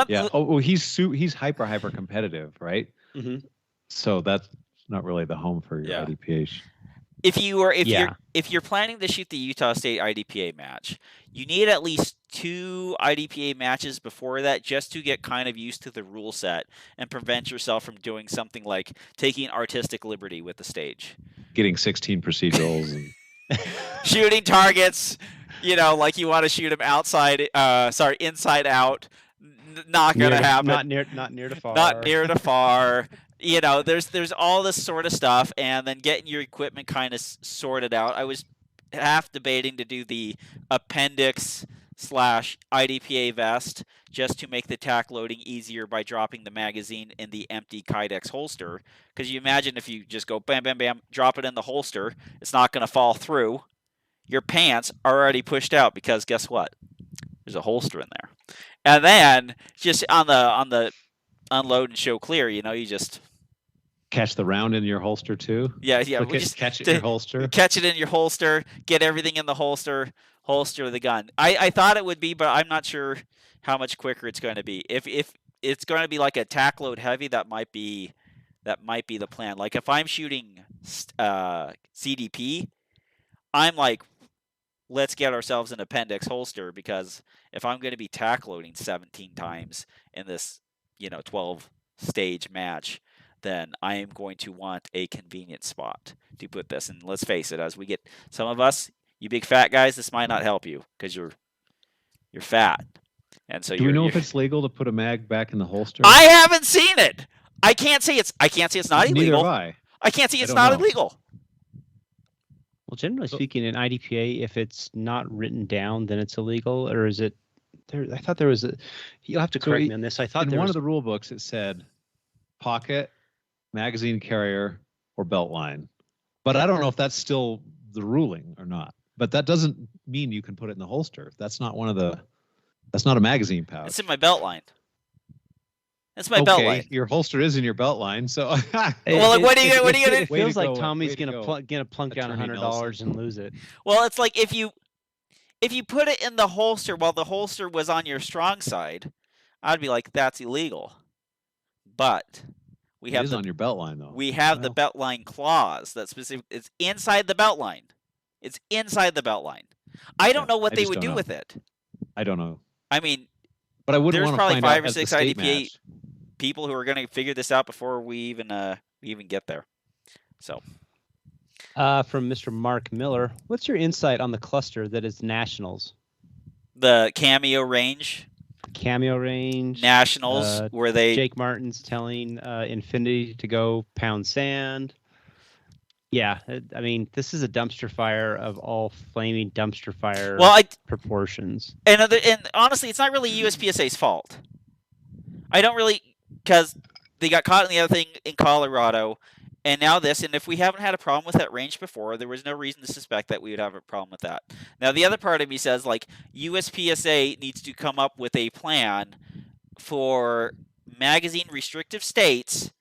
Yeah. He's hyper competitive, right? Mm-hmm. So that's not really the home for your IDPA. If you're planning to shoot the Utah State IDPA match, you need at least 2 IDPA matches before that, just to get kind of used to the rule set and prevent yourself from doing something like taking artistic liberty with the stage. Getting 16 procedurals and shooting targets, like you want to shoot them inside out. Not going to happen. Not near to far. Not near to far. There's all this sort of stuff, and then getting your equipment kind of sorted out. I was half debating to do the appendix / IDPA vest just to make the tack loading easier by dropping the magazine in the empty Kydex holster. Because you imagine if you just go bam, bam, bam, drop it in the holster, it's not going to fall through. Your pants are already pushed out because guess what? There's a holster in there. And then just on the unload and show clear, you just catch the round in your holster too. Yeah. Just catch it in your holster. Catch it in your holster. Get everything in the holster. Holster the gun. I thought it would be, but I'm not sure how much quicker it's going to be. If it's going to be like a tack load heavy, that might be the plan. Like if I'm shooting CDP, I'm like, let's get ourselves an appendix holster, because if I'm going to be tack loading 17 times in this 12 stage match, then I am going to want a convenient spot to put this. And let's face it, as we get some of us, you big fat guys, this might not help you because you're fat. And so do we know if it's legal to put a mag back in the holster? I haven't seen it. I can't say it's not illegal. Neither have I. I can't say it's not illegal. Well, generally speaking, in IDPA, if it's not written down, then it's illegal, or is it? I thought there was a. You'll have to correct me on this. I thought in there one was of the rule books it said pocket, magazine carrier, or belt line. But I don't know if that's still the ruling or not. But that doesn't mean you can put it in the holster. That's not a magazine pouch. It's in my belt line. That's my belt line. Your holster is in your belt line. So Well, like, what are you gonna It Way to feels like go, Tommy's way to gonna go. plunk down Attorney $100 and lose it. Well, it's like if you put it in the holster while the holster was on your strong side, I'd be like, that's illegal. But we have it is on your belt line though. we have the Well. belt line clause that's specific. It's inside the belt line. It's inside the belt line. I don't know what they would do with it. I don't know. I mean, But I wouldn't there's want to probably find 5 out or as the 6 state IDPA match. people who are going to figure this out before we even get there. So, From Mr. Mark Miller, what's your insight on the cluster that is nationals? the Cameo range, Cameo range, nationals, where they Jake Martin's telling Infinity to go pound sand. Yeah, I mean, this is a dumpster fire of all flaming dumpster fire proportions. And honestly, it's not really USPSA's fault. I don't really, because they got caught in the other thing in Colorado, and now this. And if we haven't had a problem with that range before, there was no reason to suspect that we would have a problem with that. Now, the other part of me says, like, USPSA needs to come up with a plan for magazine restrictive states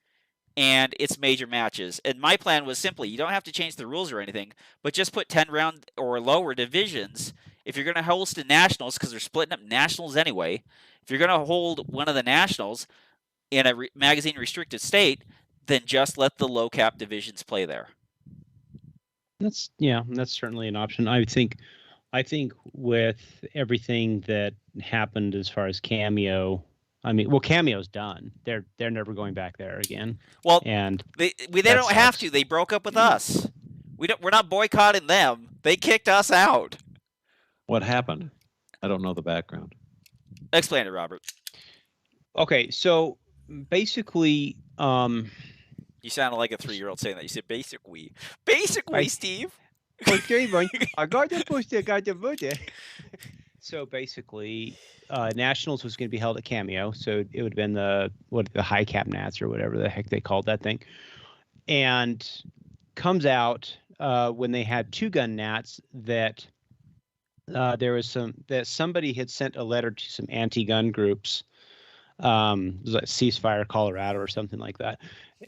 and its major matches. And my plan was simply, you don't have to change the rules or anything, but just put 10-round or lower divisions. If you're going to host a nationals, because they're splitting up nationals anyway, if you're going to hold one of the nationals in a magazine restricted state, then just let the low cap divisions play there. That's certainly an option. I think with everything that happened as far as Cameo, I mean, well, Cameo's done. They're never going back there again. Well, and they don't have to. They broke up with us. We're not boycotting them. They kicked us out. What happened? I don't know the background. Explain it, Robert. Okay, so basically, you sounded like a 3-year-old saying that. You said basically, Steve. I got the poster, got the vote. So basically, Nationals was going to be held at Cameo, so it would have been the high cap Nats or whatever the heck they called that thing, and comes out when they had 2-gun Nats that there was somebody had sent a letter to some anti-gun groups, it was like Ceasefire Colorado or something like that,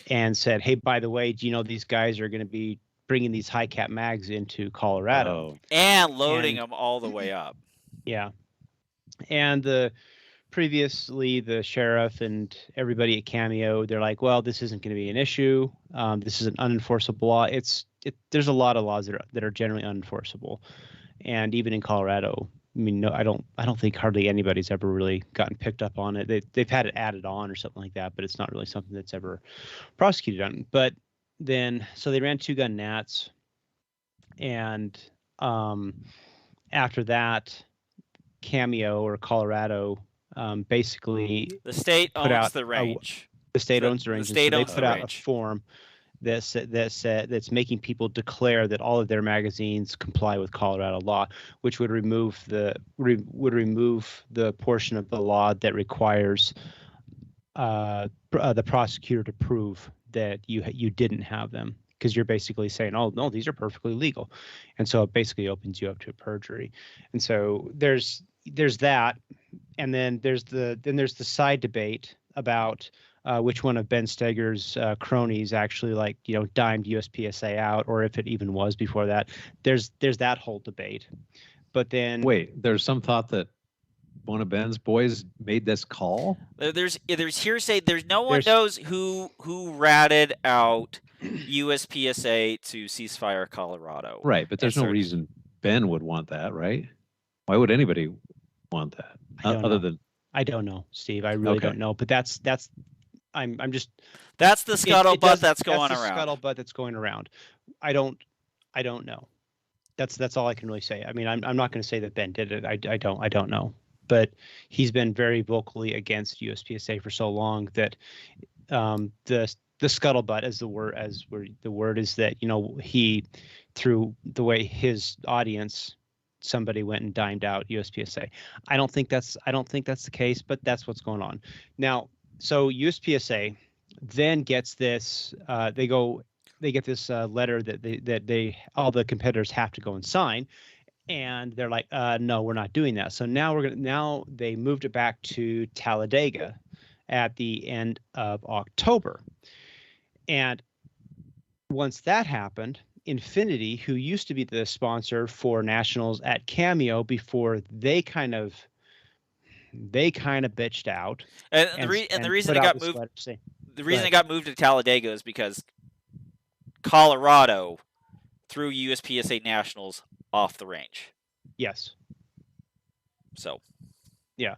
and said, hey, by the way, do you know these guys are going to be bringing these high cap mags into Colorado and loading them all the way up? Yeah. And previously the sheriff and everybody at Cameo, they're like, well, this isn't going to be an issue. This is an unenforceable law. There's a lot of laws that are generally unenforceable. And even in Colorado, I mean, no, I don't think hardly anybody's ever really gotten picked up on it. They've had it added on or something like that, but it's not really something that's ever prosecuted on. But then, so they ran 2-gun Nats, and after that, Cameo or Colorado basically the state owns the range. The state owns the range. So they put out a form that's making people declare that all of their magazines comply with Colorado law, which would remove the portion of the law that requires the prosecutor to prove that you didn't have them, because you're basically saying, oh no, these are perfectly legal, and so it basically opens you up to perjury. And so there's that, and then there's the side debate about which one of Ben Steger's cronies actually dimed USPSA out, or if it even was before that. There's that whole debate. But then wait, there's some thought that one of Ben's boys made this call. There's hearsay. No one knows who ratted out USPSA to Ceasefire Colorado. Right, but there's no reason Ben would want that, right? Why would anybody want that? I don't know, Steve. I really don't know. But that's the scuttlebutt that's going around. Scuttlebutt that's going around. I don't know. That's all I can really say. I mean, I'm not going to say that Ben did it. I don't know. But he's been very vocally against USPSA for so long that the scuttlebutt the word is that he, through the way his audience somebody went and dimed out USPSA. I don't think that's the case, but that's what's going on now. So USPSA then gets this. They get this letter that they all the competitors have to go and sign, and they're like, no, we're not doing that. So now they moved it back to Talladega at the end of October, and once that happened, Infinity, who used to be the sponsor for nationals at Cameo before they kind of bitched out, And the reason put it out got this moved, letter saying, the reason ahead. it got moved to Talladega is because Colorado threw USPSA nationals off the range. yes, So yeah,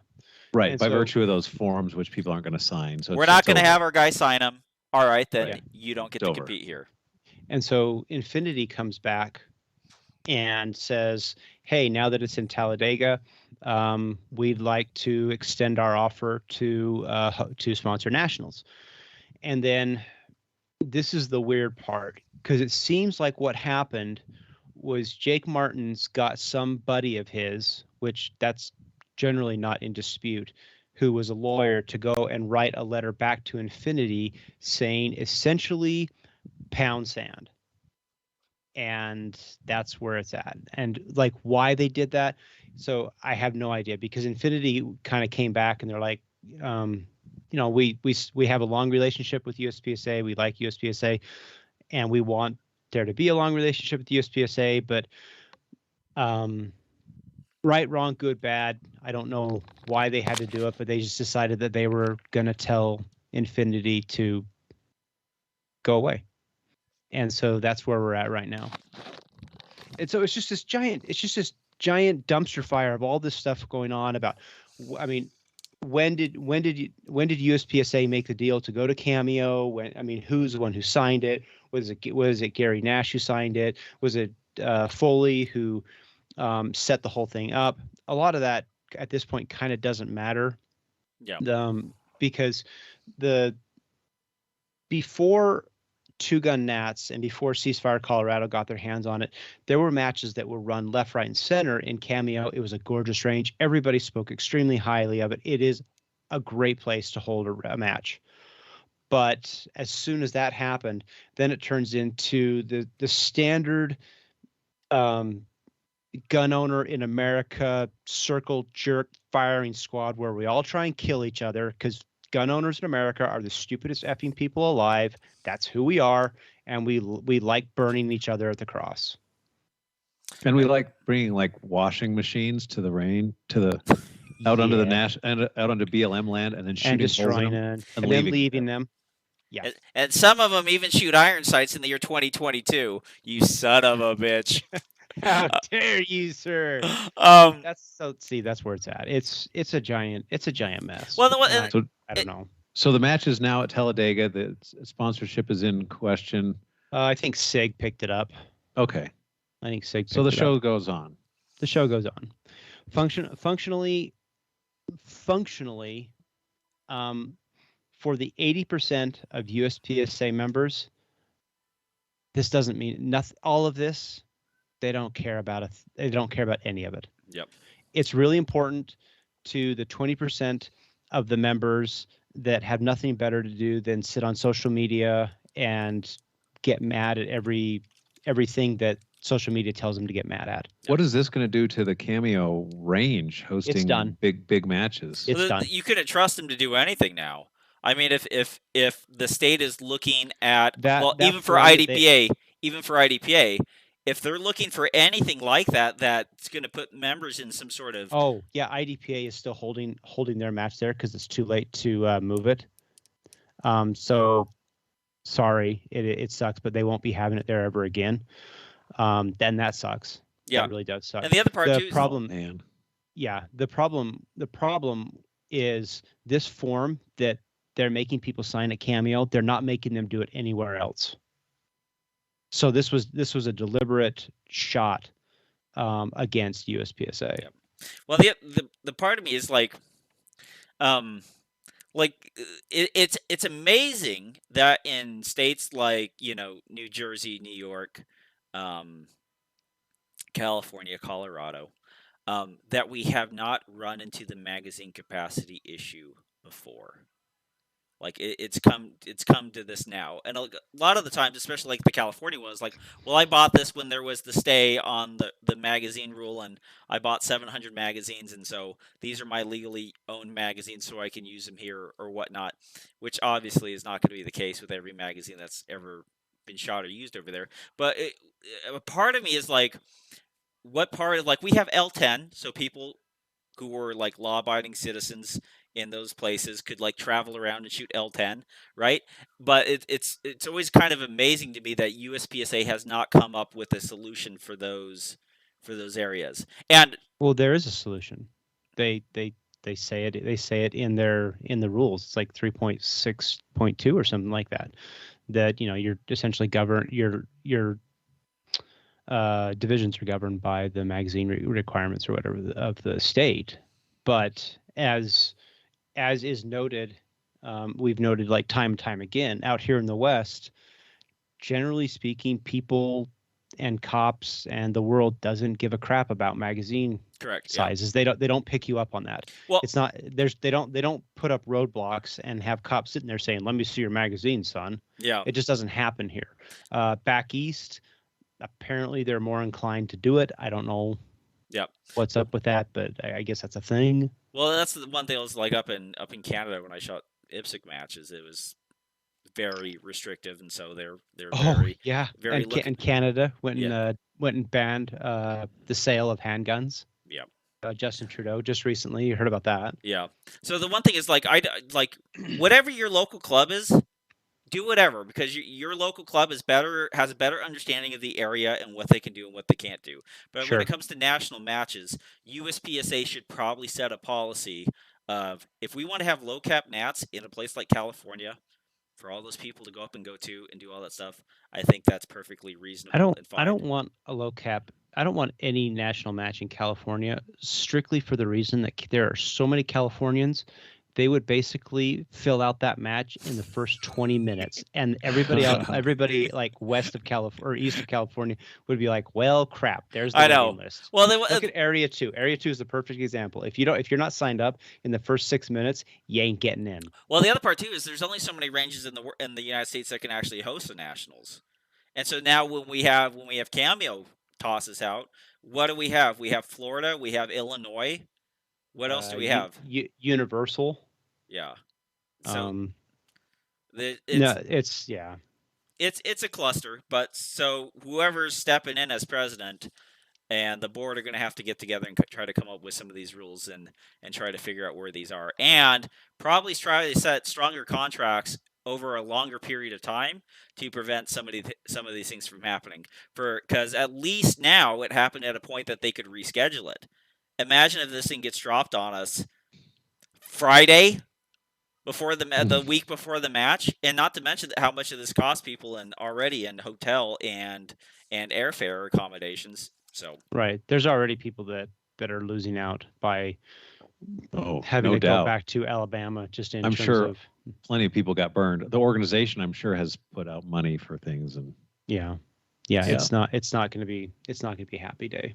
Right, And by so- virtue of those forms, which people aren't going to sign. So we're it's not just going to over. have our guys sign them. All right, then Right. you don't get It's to over. compete here. And so Infinity comes back and says, hey, now that it's in Talladega, we'd like to extend our offer to sponsor nationals. And then this is the weird part, because it seems like what happened was Jake Martin's got some buddy of his, which that's generally not in dispute, who was a lawyer, to go and write a letter back to Infinity saying essentially pound sand. And that's where it's at. And like why they did that, so I have no idea, because Infinity kind of came back and they're like, we have a long relationship with USPSA. We like USPSA, and we want there to be a long relationship with USPSA. But right, wrong, good, bad, I don't know why they had to do it, but they just decided that they were going to tell Infinity to go away. And so that's where we're at right now. And so it's just this giant dumpster fire of all this stuff going on about, I mean, when did USPSA make the deal to go to Cameo? Who's the one who signed it? Was it Gary Nash who signed it? Was it Foley who set the whole thing up? A lot of that at this point kind of doesn't matter. Yeah. Because before Two Gun Nats and before Ceasefire Colorado got their hands on it, there were matches that were run left, right, and center in Cameo. It was a gorgeous range. Everybody spoke extremely highly of it. It is a great place to hold a match. But as soon as that happened, then it turns into the standard gun owner in America circle jerk firing squad where we all try and kill each other, because gun owners in America are the stupidest effing people alive. That's who we are, and we like burning each other at the cross. And we like bringing like washing machines to the rain, out onto the out onto BLM land, and then shooting and holes in destroying them, it, and then leaving them. Yeah. And some of them even shoot iron sights in the year 2022. You son of a bitch. How dare you, sir? That's where it's at. It's a giant mess. Well, I don't know. So the match is now at Talladega. The sponsorship is in question. I think SIG picked it up. Okay. I think SIG. So the show goes on. The show goes on. Functionally, for the 80% of USPSA members, this doesn't mean nothing. All of this, they don't care about it. They don't care about any of it. Yep. It's really important to the 20% of the members that have nothing better to do than sit on social media and get mad at everything that social media tells them to get mad at. What is this going to do to the Cameo range hosting big matches? It's done. You couldn't trust them to do anything now. I mean, if the state is looking at even for IDPA, if they're looking for anything like that, that's going to put members in some sort of. Oh yeah, IDPA is still holding their match there because it's too late to move it. So sorry, it sucks, but they won't be having it there ever again. Then that sucks. Yeah, that really does suck. And the other part too. The problem is this form that they're making people sign at Cameo. They're not making them do it anywhere else. So this was a deliberate shot against USPSA. Yeah. Well, the part of me is it's amazing that in states like New Jersey, New York, California, Colorado, that we have not run into the magazine capacity issue before. Like it's come to this now, and a lot of the times, especially like the California ones, like, well, I bought this when there was the stay on the magazine rule, and I bought 700 magazines, and so these are my legally owned magazines, so I can use them here or whatnot. Which obviously is not going to be the case with every magazine that's ever been shot or used over there. But a part of me is like, what part of, like, we have L10, so people who were like law-abiding citizens in those places could like travel around and shoot L10, right? But it's always kind of amazing to me that USPSA has not come up with a solution for those areas. And Well, there is a solution. They say it. They say it in the rules. It's like 3.6.2 or something like that. That you're essentially governed. Your divisions are governed by the magazine requirements or whatever of the state. But as is noted, we've noted like time and time again out here in the West, generally speaking, people and cops and the world doesn't give a crap about magazine correct, sizes. Yeah. They don't pick you up on that. Well, it's not they don't put up roadblocks and have cops sitting there saying, "Let me see your magazine, son." Yeah, it just doesn't happen here. Back east, apparently they're more inclined to do it. I don't know. Yep. What's up with that? But I guess that's a thing. Well, that's the one thing. I was like up in Canada when I shot IPSC matches. It was very restrictive, and so they're very very and Canada went and banned the sale of handguns. Yeah. Justin Trudeau just recently. You heard about that? Yeah. So the one thing is like whatever your local club is, do whatever, because your local club has a better understanding of the area and what they can do and what they can't do. But Sure. when it comes to national matches, USPSA should probably set a policy of, if we want to have low cap nats in a place like California, for all those people to go up and go to and do all that stuff, I think that's perfectly reasonable and fine. I don't want a low cap. I don't want any national match in California, strictly for the reason that there are so many Californians. They would basically fill out that match in the first 20 minutes, and everybody like west of California or east of California would be like, "Well, crap, there's the waiting list." Well, look at Area 2. Area 2 is the perfect example. If you're not signed up in the first 6 minutes, you ain't getting in. Well, the other part too is there's only so many ranges in the United States that can actually host the nationals, and so now when we have Cameo tosses out, what do we have? We have Florida, we have Illinois. What else do we have? Universal. Yeah. So it's a cluster, but so whoever's stepping in as president and the board are going to have to get together and try to come up with some of these rules and try to figure out where these are, and probably try to set stronger contracts over a longer period of time to prevent some of these things from happening. Because at least now it happened at a point that they could reschedule it. Imagine if this thing gets dropped on us Friday before the week before the match, and not to mention how much of this costs people already in hotel and airfare accommodations. So right, there's already people that are losing out by having no to doubt. go back to Alabama. Just in I'm terms sure of plenty of people got burned. The organization, I'm sure, has put out money for things, and it's not going to be a happy day.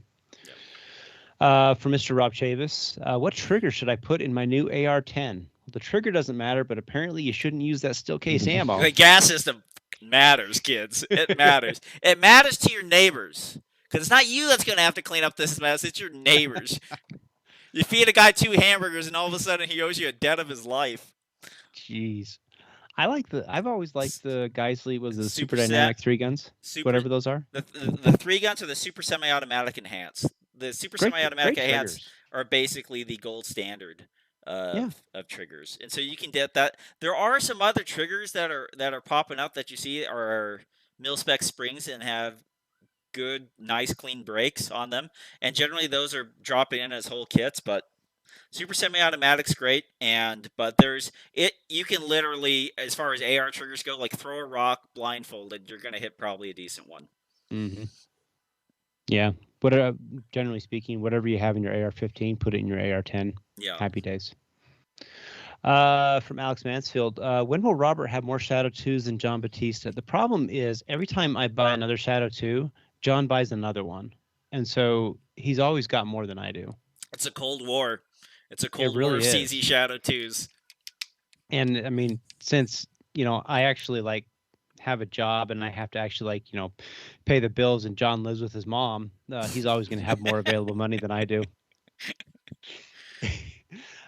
For Mr. Rob Chavis, what trigger should I put in my new AR-10? The trigger doesn't matter, but apparently you shouldn't use that still case ammo. The gas system matters, kids. It matters. It matters to your neighbors, because it's not you that's going to have to clean up this mess. It's your neighbors. You feed a guy 2 hamburgers, and all of a sudden he owes you a debt of his life. Jeez. I've always liked the Geisley was the super dynamic 3 guns, whatever those are. The 3 guns are the super semi-automatic enhanced. The super semi-automatic enhanced are basically the gold standard of triggers, and so you can get that. There are some other triggers that are popping up that you see are mil-spec springs and have good, nice, clean brakes on them, and generally those are dropping in as whole kits. But super semi-automatic's great, but you can literally, as far as AR triggers go, like throw a rock blindfolded, you're gonna hit probably a decent one. Mm-hmm. Yeah, but generally speaking, whatever you have in your AR-15, put it in your AR-10. Yeah. Happy days. From Alex Mansfield, when will Robert have more Shadow 2s than John Batista? The problem is every time I buy another Shadow 2, John buys another one. and so he's always got more than I do. It's a Cold War. It's a Cold really War of is. CZ Shadow 2s. And I mean, since I actually like have a job and I have to actually pay the bills, and John lives with his mom, he's always going to have more available money than I do.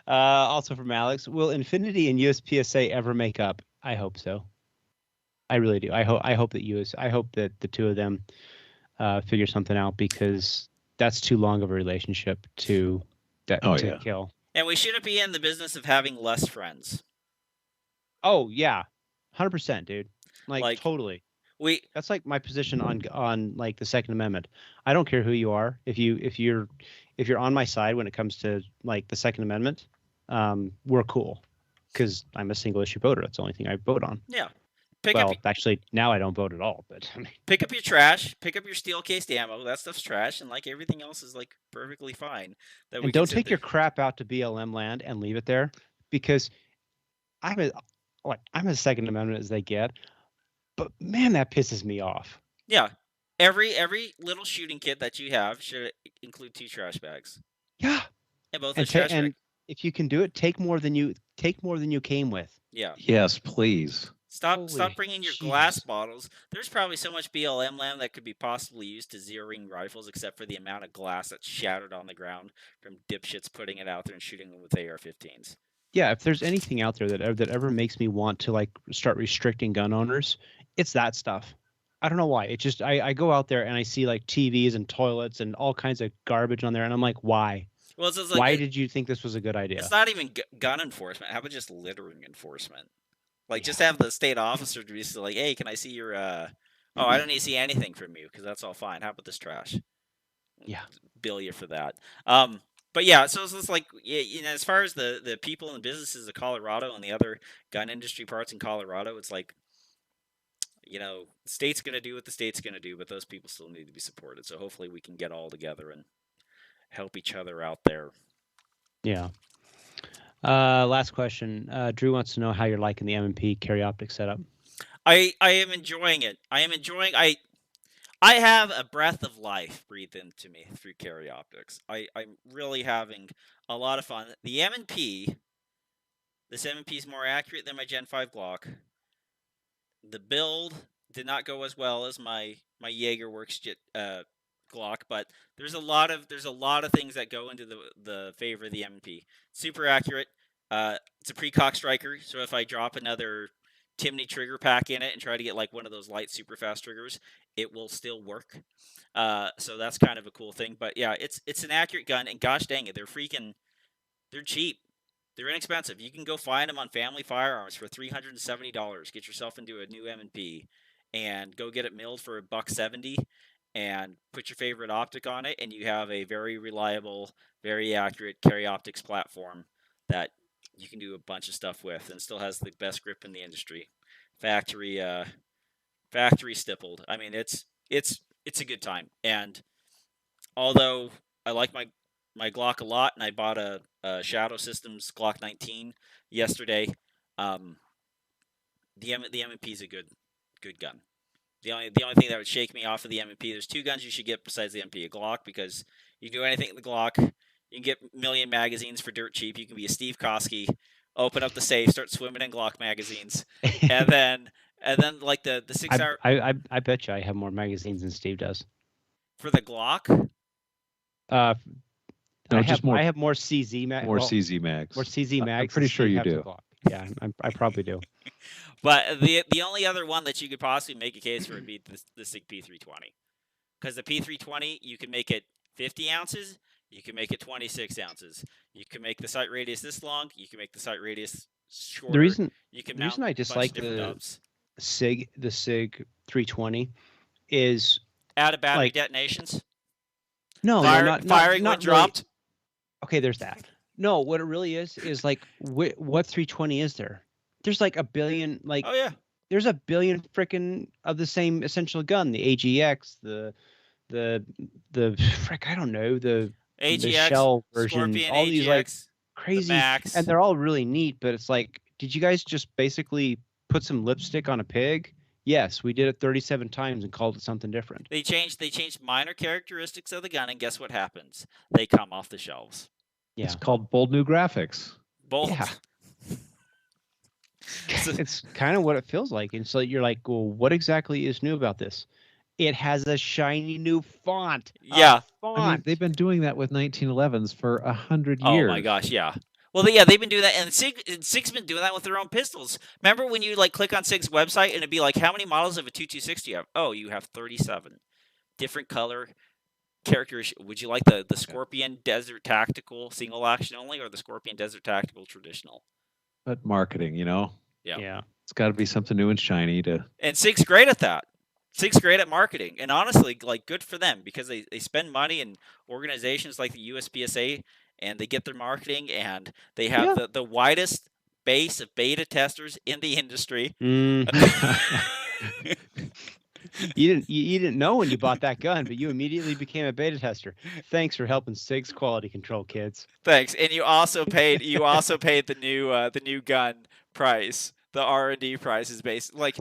Also from Alex, will Infinity and USPSA ever make up? I hope so. I really do. I hope that the two of them figure something out, because that's too long of a relationship to kill. And we shouldn't be in the business of having less friends. Oh yeah, 100%, dude. Like totally. That's like my position on like the Second Amendment. I don't care who you are. If you're on my side when it comes to like the Second Amendment, we're cool, because I'm a single issue voter. That's the only thing I vote on. Yeah. Actually, now I don't vote at all. But I mean, pick up your trash. Pick up your steel cased ammo. That stuff's trash, and like everything else is like perfectly fine. And don't take your crap out to BLM land and leave it there, because I'm as Second Amendment as they get. But man, that pisses me off. Yeah, every little shooting kit that you have should include 2 trash bags. Yeah, and both trash bags. And if you can do it, take more than you came with. Yeah. Yes, please. Stop bringing your glass bottles. There's probably so much BLM land that could be possibly used to zeroing rifles, except for the amount of glass that's shattered on the ground from dipshits putting it out there and shooting them with AR-15s. Yeah, if there's anything out there that ever makes me want to like start restricting gun owners, it's that stuff. I don't know why. It just I go out there and I see like TVs and toilets and all kinds of garbage on there, and I'm like, why? Well, it's like why did you think this was a good idea? It's not even gun enforcement. How about just littering enforcement? Like, just have the state officer to be like, hey, can I see your, oh, I don't need to see anything from you, because that's all fine. How about this trash? Yeah. Bill you for that. But yeah, so it's like, as far as the people and businesses of Colorado and the other gun industry parts in Colorado, it's like, the state's going to do what the state's going to do, but those people still need to be supported. So hopefully we can get all together and help each other out there. Yeah. Last question. Drew wants to know how you're liking the M&P carry optic setup. I am enjoying it. I have a breath of life breathed into me through carry optics. I'm really having a lot of fun. The M&P, this M&P is more accurate than my Gen 5 Glock. The build did not go as well as my Jaegerworks Glock, but there's a lot of things that go into the favor of the M&P. Super accurate. It's a pre-cock striker, so if I drop another Timney trigger pack in it and try to get like one of those light super fast triggers, it will still work. So that's kind of a cool thing. But yeah, it's an accurate gun, and gosh dang it, they're cheap. They're inexpensive. You can go find them on Family Firearms for $370. Get yourself into a new M&P and go get it milled for $170 and put your favorite optic on it, and you have a very reliable, very accurate carry optics platform that you can do a bunch of stuff with, and still has the best grip in the industry. Factory stippled. I mean, it's a good time. And although I like my Glock a lot, and I bought a Shadow Systems Glock 19 yesterday, the M&P is a good gun. The only thing that would shake me off of the M&P, there's 2 guns you should get besides the M&P. A Glock, because you can do anything with the Glock. You can get a million magazines for dirt cheap. You can be a Steve Koski, open up the safe, start swimming in Glock magazines, and then like the 6 hour. I bet you I have more magazines than Steve does. For the Glock. No, I have more CZ mags. More CZ mags. More CZ mags. I'm pretty sure you do. Yeah, I probably do. But the only other one that you could possibly make a case for would be the SIG P320, because the P320, you can make it 50 ounces, you can make it 26 ounces, you can make the sight radius this long, you can make the sight radius shorter. The reason I dislike the SIG 320 is out of battery detonations. No, firing when really. dropped. Okay, there's that. No, what it really is like what 320 is there? There's like a billion, like, oh yeah, there's a billion freaking of the same essential gun, the AGX, the frick, I don't know, the AGX, the shell version, Scorpion, all AGX, these like crazy, Max. And they're all really neat, but it's like, did you guys just basically put some lipstick on a pig Yes, we did it 37 times and called it something different. They changed minor characteristics of the gun, and guess what happens? They come off the shelves. Yeah. It's called bold new graphics. Both. Yeah. So- It's kind of what it feels like. And so you're like, well, what exactly is new about this? It has a shiny new font. Yeah. I mean, they've been doing that with 1911s for 100 years. Oh my gosh, yeah. Well, yeah, they've been doing that, and SIG's been doing that with their own pistols. Remember when you like click on SIG's website and it'd be like, how many models of a 226 do you have? Oh, you have 37. Different color characters. Would you like the Scorpion Desert Tactical single action only, or the Scorpion Desert Tactical traditional? But marketing, Yeah. Yeah. it's got to be something new and shiny to. And SIG's great at that. SIG's great at marketing, and honestly, like good for them because they spend money in organizations like the USPSA, and they get their marketing, and they have the widest base of beta testers in the industry. You didn't know when you bought that gun, but you immediately became a beta tester. Thanks for helping SIG's quality control, kids. Thanks, and you also paid the new gun price. The R&D price is based like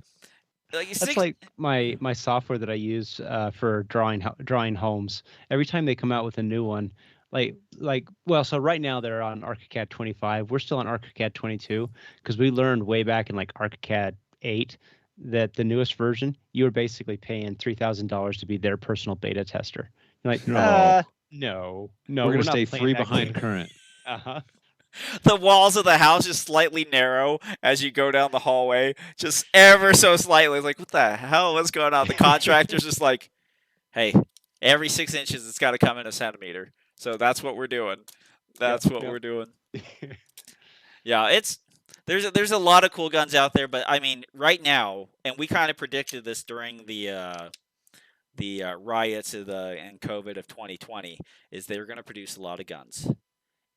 That's like my software that I use for drawing homes. Every time they come out with a new one, so right now they're on ArchiCAD 25. We're still on ArchiCAD 22 because we learned way back in like ArchiCAD 8 that the newest version, you were basically paying $3,000 to be their personal beta tester. You're like, no, we're gonna not stay playing free that behind game. current. Uh-huh. the walls of the house just slightly narrow as you go down the hallway, just ever so slightly. It's like, what the hell? What's going on? The contractor's just like, hey, every 6 inches, it's got to come in a centimeter. So that's what we're doing. That's what we're doing. Yeah, there's a lot of cool guns out there, but I mean, right now, and we kind of predicted this during the riots and COVID of 2020, is they're going to produce a lot of guns.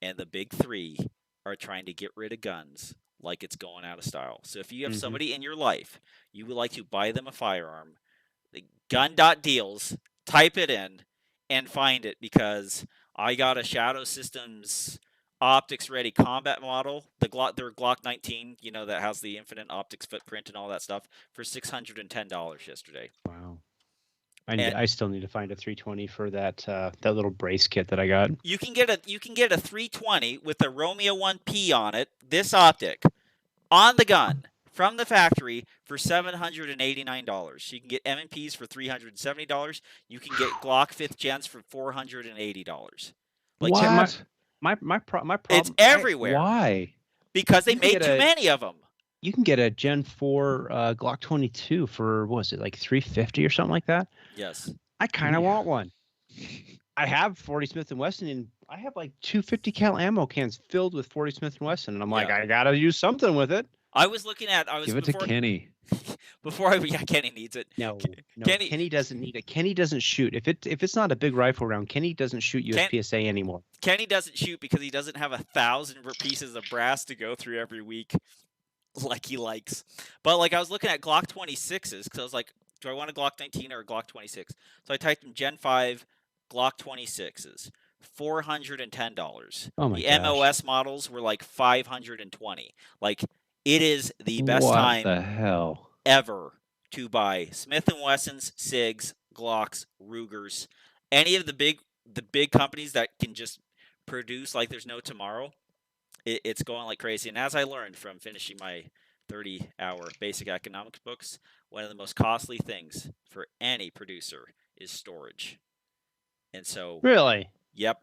And the big three are trying to get rid of guns like it's going out of style. So if you have somebody in your life, you would like to buy them a firearm, the gun.deals, type it in and find it, because I got a Shadow Systems optics ready combat model, their Glock 19, that has the infinite optics footprint and all that stuff, for $610 yesterday. Wow. I still need to find a 320 for that little brace kit that I got. You can get a 320 with a Romeo 1P on it, this optic, on the gun from the factory for $789. You can get M&Ps for $370. You can get Glock 5th gens for $480. Like, What? My problem. It's everywhere. Why? Because they You can made get too a- many of them. You can get a Gen 4 Glock 22 for, what was it, like $350 or something like that? Yes. I kind of want one. I have 40 Smith & Wesson, and I have like 250 cal ammo cans filled with 40 Smith & Wesson, and I'm like, I gotta use something with it. I was looking at. Give it to Kenny. Kenny needs it. No, Kenny- Kenny doesn't need it. Kenny doesn't shoot. If it's not a big rifle round, Kenny doesn't shoot USPSA anymore. Kenny doesn't shoot because he doesn't have 1,000 pieces of brass to go through every week, like he likes. But like I was looking at Glock 26s because I was like, do I want a Glock 19 or a Glock 26? So I typed in Gen 5 Glock 26s, $410. Oh my The gosh. MOS models were like $520. Like, it is the best What time the hell? ever to buy Smith & Wessons, SIGs, Glocks, Rugers, any of the big companies that can just produce like there's no tomorrow. It's going like crazy. And as I learned from finishing my 30-hour basic economics books, one of the most costly things for any producer is storage. And so, Really? Yep.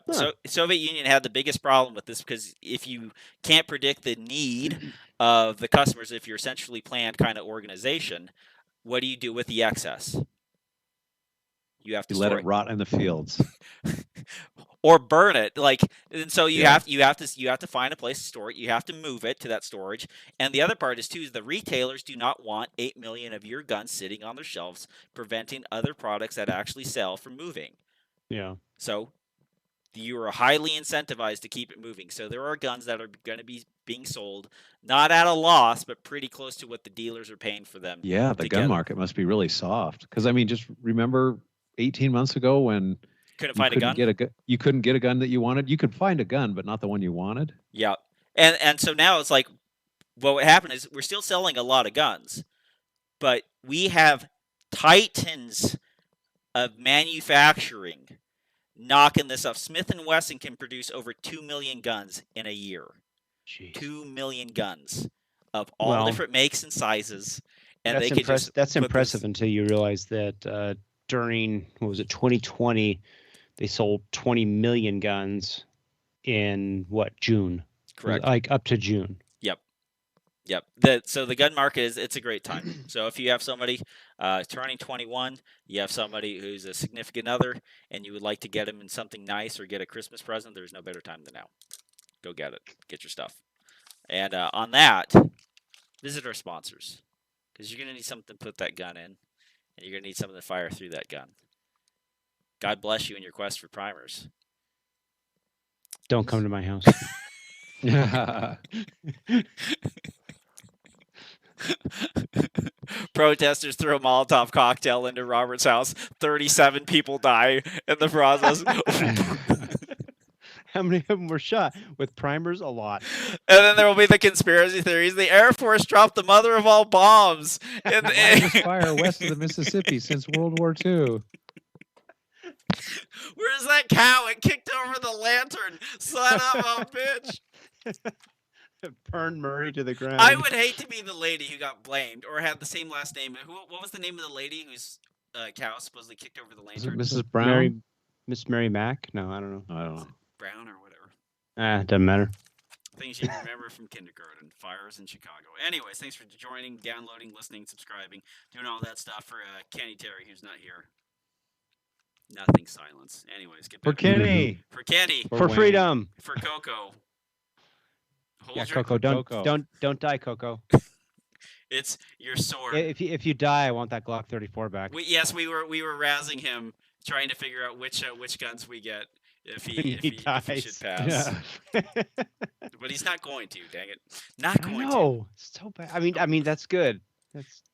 Huh. So Soviet Union had the biggest problem with this because if you can't predict the need of the customers, if you're a centrally planned kind of organization, what do you do with the excess? You have to You let store it rot in the fields. or burn it. And so you have to find a place to store it. You have to move it to that storage. And the other part is the retailers do not want 8 million of your guns sitting on their shelves, preventing other products that actually sell from moving. Yeah. So you are highly incentivized to keep it moving. So there are guns that are going to be being sold not at a loss, but pretty close to what the dealers are paying for them. Yeah, the gun market must be really soft. Because I mean, just remember 18 months ago when couldn't find a gun. You couldn't get a gun that you wanted. You could find a gun, but not the one you wanted. Yeah, and so now it's like what happened is we're still selling a lot of guns, but we have titans of manufacturing knocking this up. Smith & Wesson can produce over 2 million guns in a year. Jeez. 2 million guns of all different makes and sizes. And that's they could just that's put impressive this- until you realize that during, what was it, 2020, they sold 20 million guns in June? Correct. Like up to June. Yep. So the gun market it's a great time. So if you have somebody turning 21, you have somebody who's a significant other, and you would like to get them in something nice or get a Christmas present, there's no better time than now. Go get it. Get your stuff. And on that, visit our sponsors, because you're going to need something to put that gun in, and you're going to need something to fire through that gun. God bless you in your quest for primers. Don't come to my house. Protesters throw a Molotov cocktail into Robert's house. 37 people die in the process. How many of them were shot? With primers, a lot. And then there will be the conspiracy theories. The Air Force dropped the mother of all bombs. Largest fire west of the Mississippi since World War II. Where's that cow? It kicked over the lantern. Son of a bitch. Burned Murray to the ground. I would hate to be the lady who got blamed or had the same last name. What was the name of the lady whose cow supposedly kicked over the Is it lantern? Mrs. Brown? Miss Mary Mack? No, I don't know. I don't know. Brown or whatever. Doesn't matter. Things you remember from kindergarten. Fires in Chicago. Anyways, thanks for joining, downloading, listening, subscribing, doing all that stuff for Kenny Terry, who's not here. Nothing silence. Anyways, get back For Kenny. For Kenny. For Wayne. freedom. For Coco. Hold Yeah, your, Coco. Coco. Don't die, Coco. It's your sword. If you die, I want that Glock 34 back. We were razzing him, trying to figure out which guns we get if He he dies. should pass. Yeah. But he's not going to. Dang it, not I going to. know. It's so bad. I mean that's good.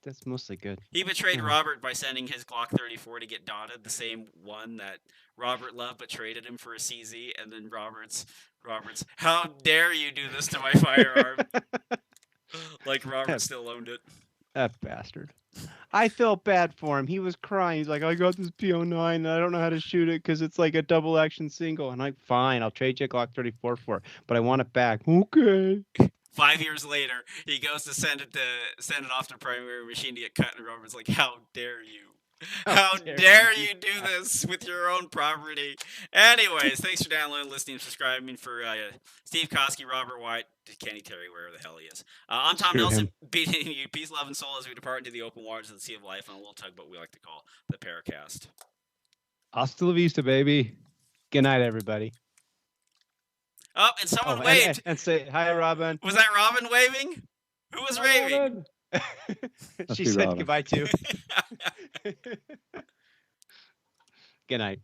That's mostly good. He betrayed Oh. Robert by sending his Glock 34 to get dotted, the same one that Robert loved, but traded him for a CZ. And then Robert's, how dare you do this to my firearm? Like Robert still owned it. That bastard. I felt bad for him. He was crying. He's like, I got this P09 and I don't know how to shoot it because it's like a double action single. And I'm like, fine, I'll trade you a Glock 34 for it, but I want it back. Okay. 5 years later, he goes to send it off to primary machine to get cut, and Robert's like, "How dare you? How dare you do this with your own property?" Anyways, thanks for downloading, listening, subscribing. For Steve Koski, Robert White, Kenny Terry, wherever the hell he is. I'm Tom Screw Nelson, him. beating you peace, love, and soul as we depart into the open waters of the sea of life on a little tugboat we like to call the PARAcast. Hasta la vista, baby. Good night, everybody. Oh, and someone Oh, waved. and say hi, Robin. Was that Robin waving? Who was raving? Must She be said Robin. goodbye too. Good night.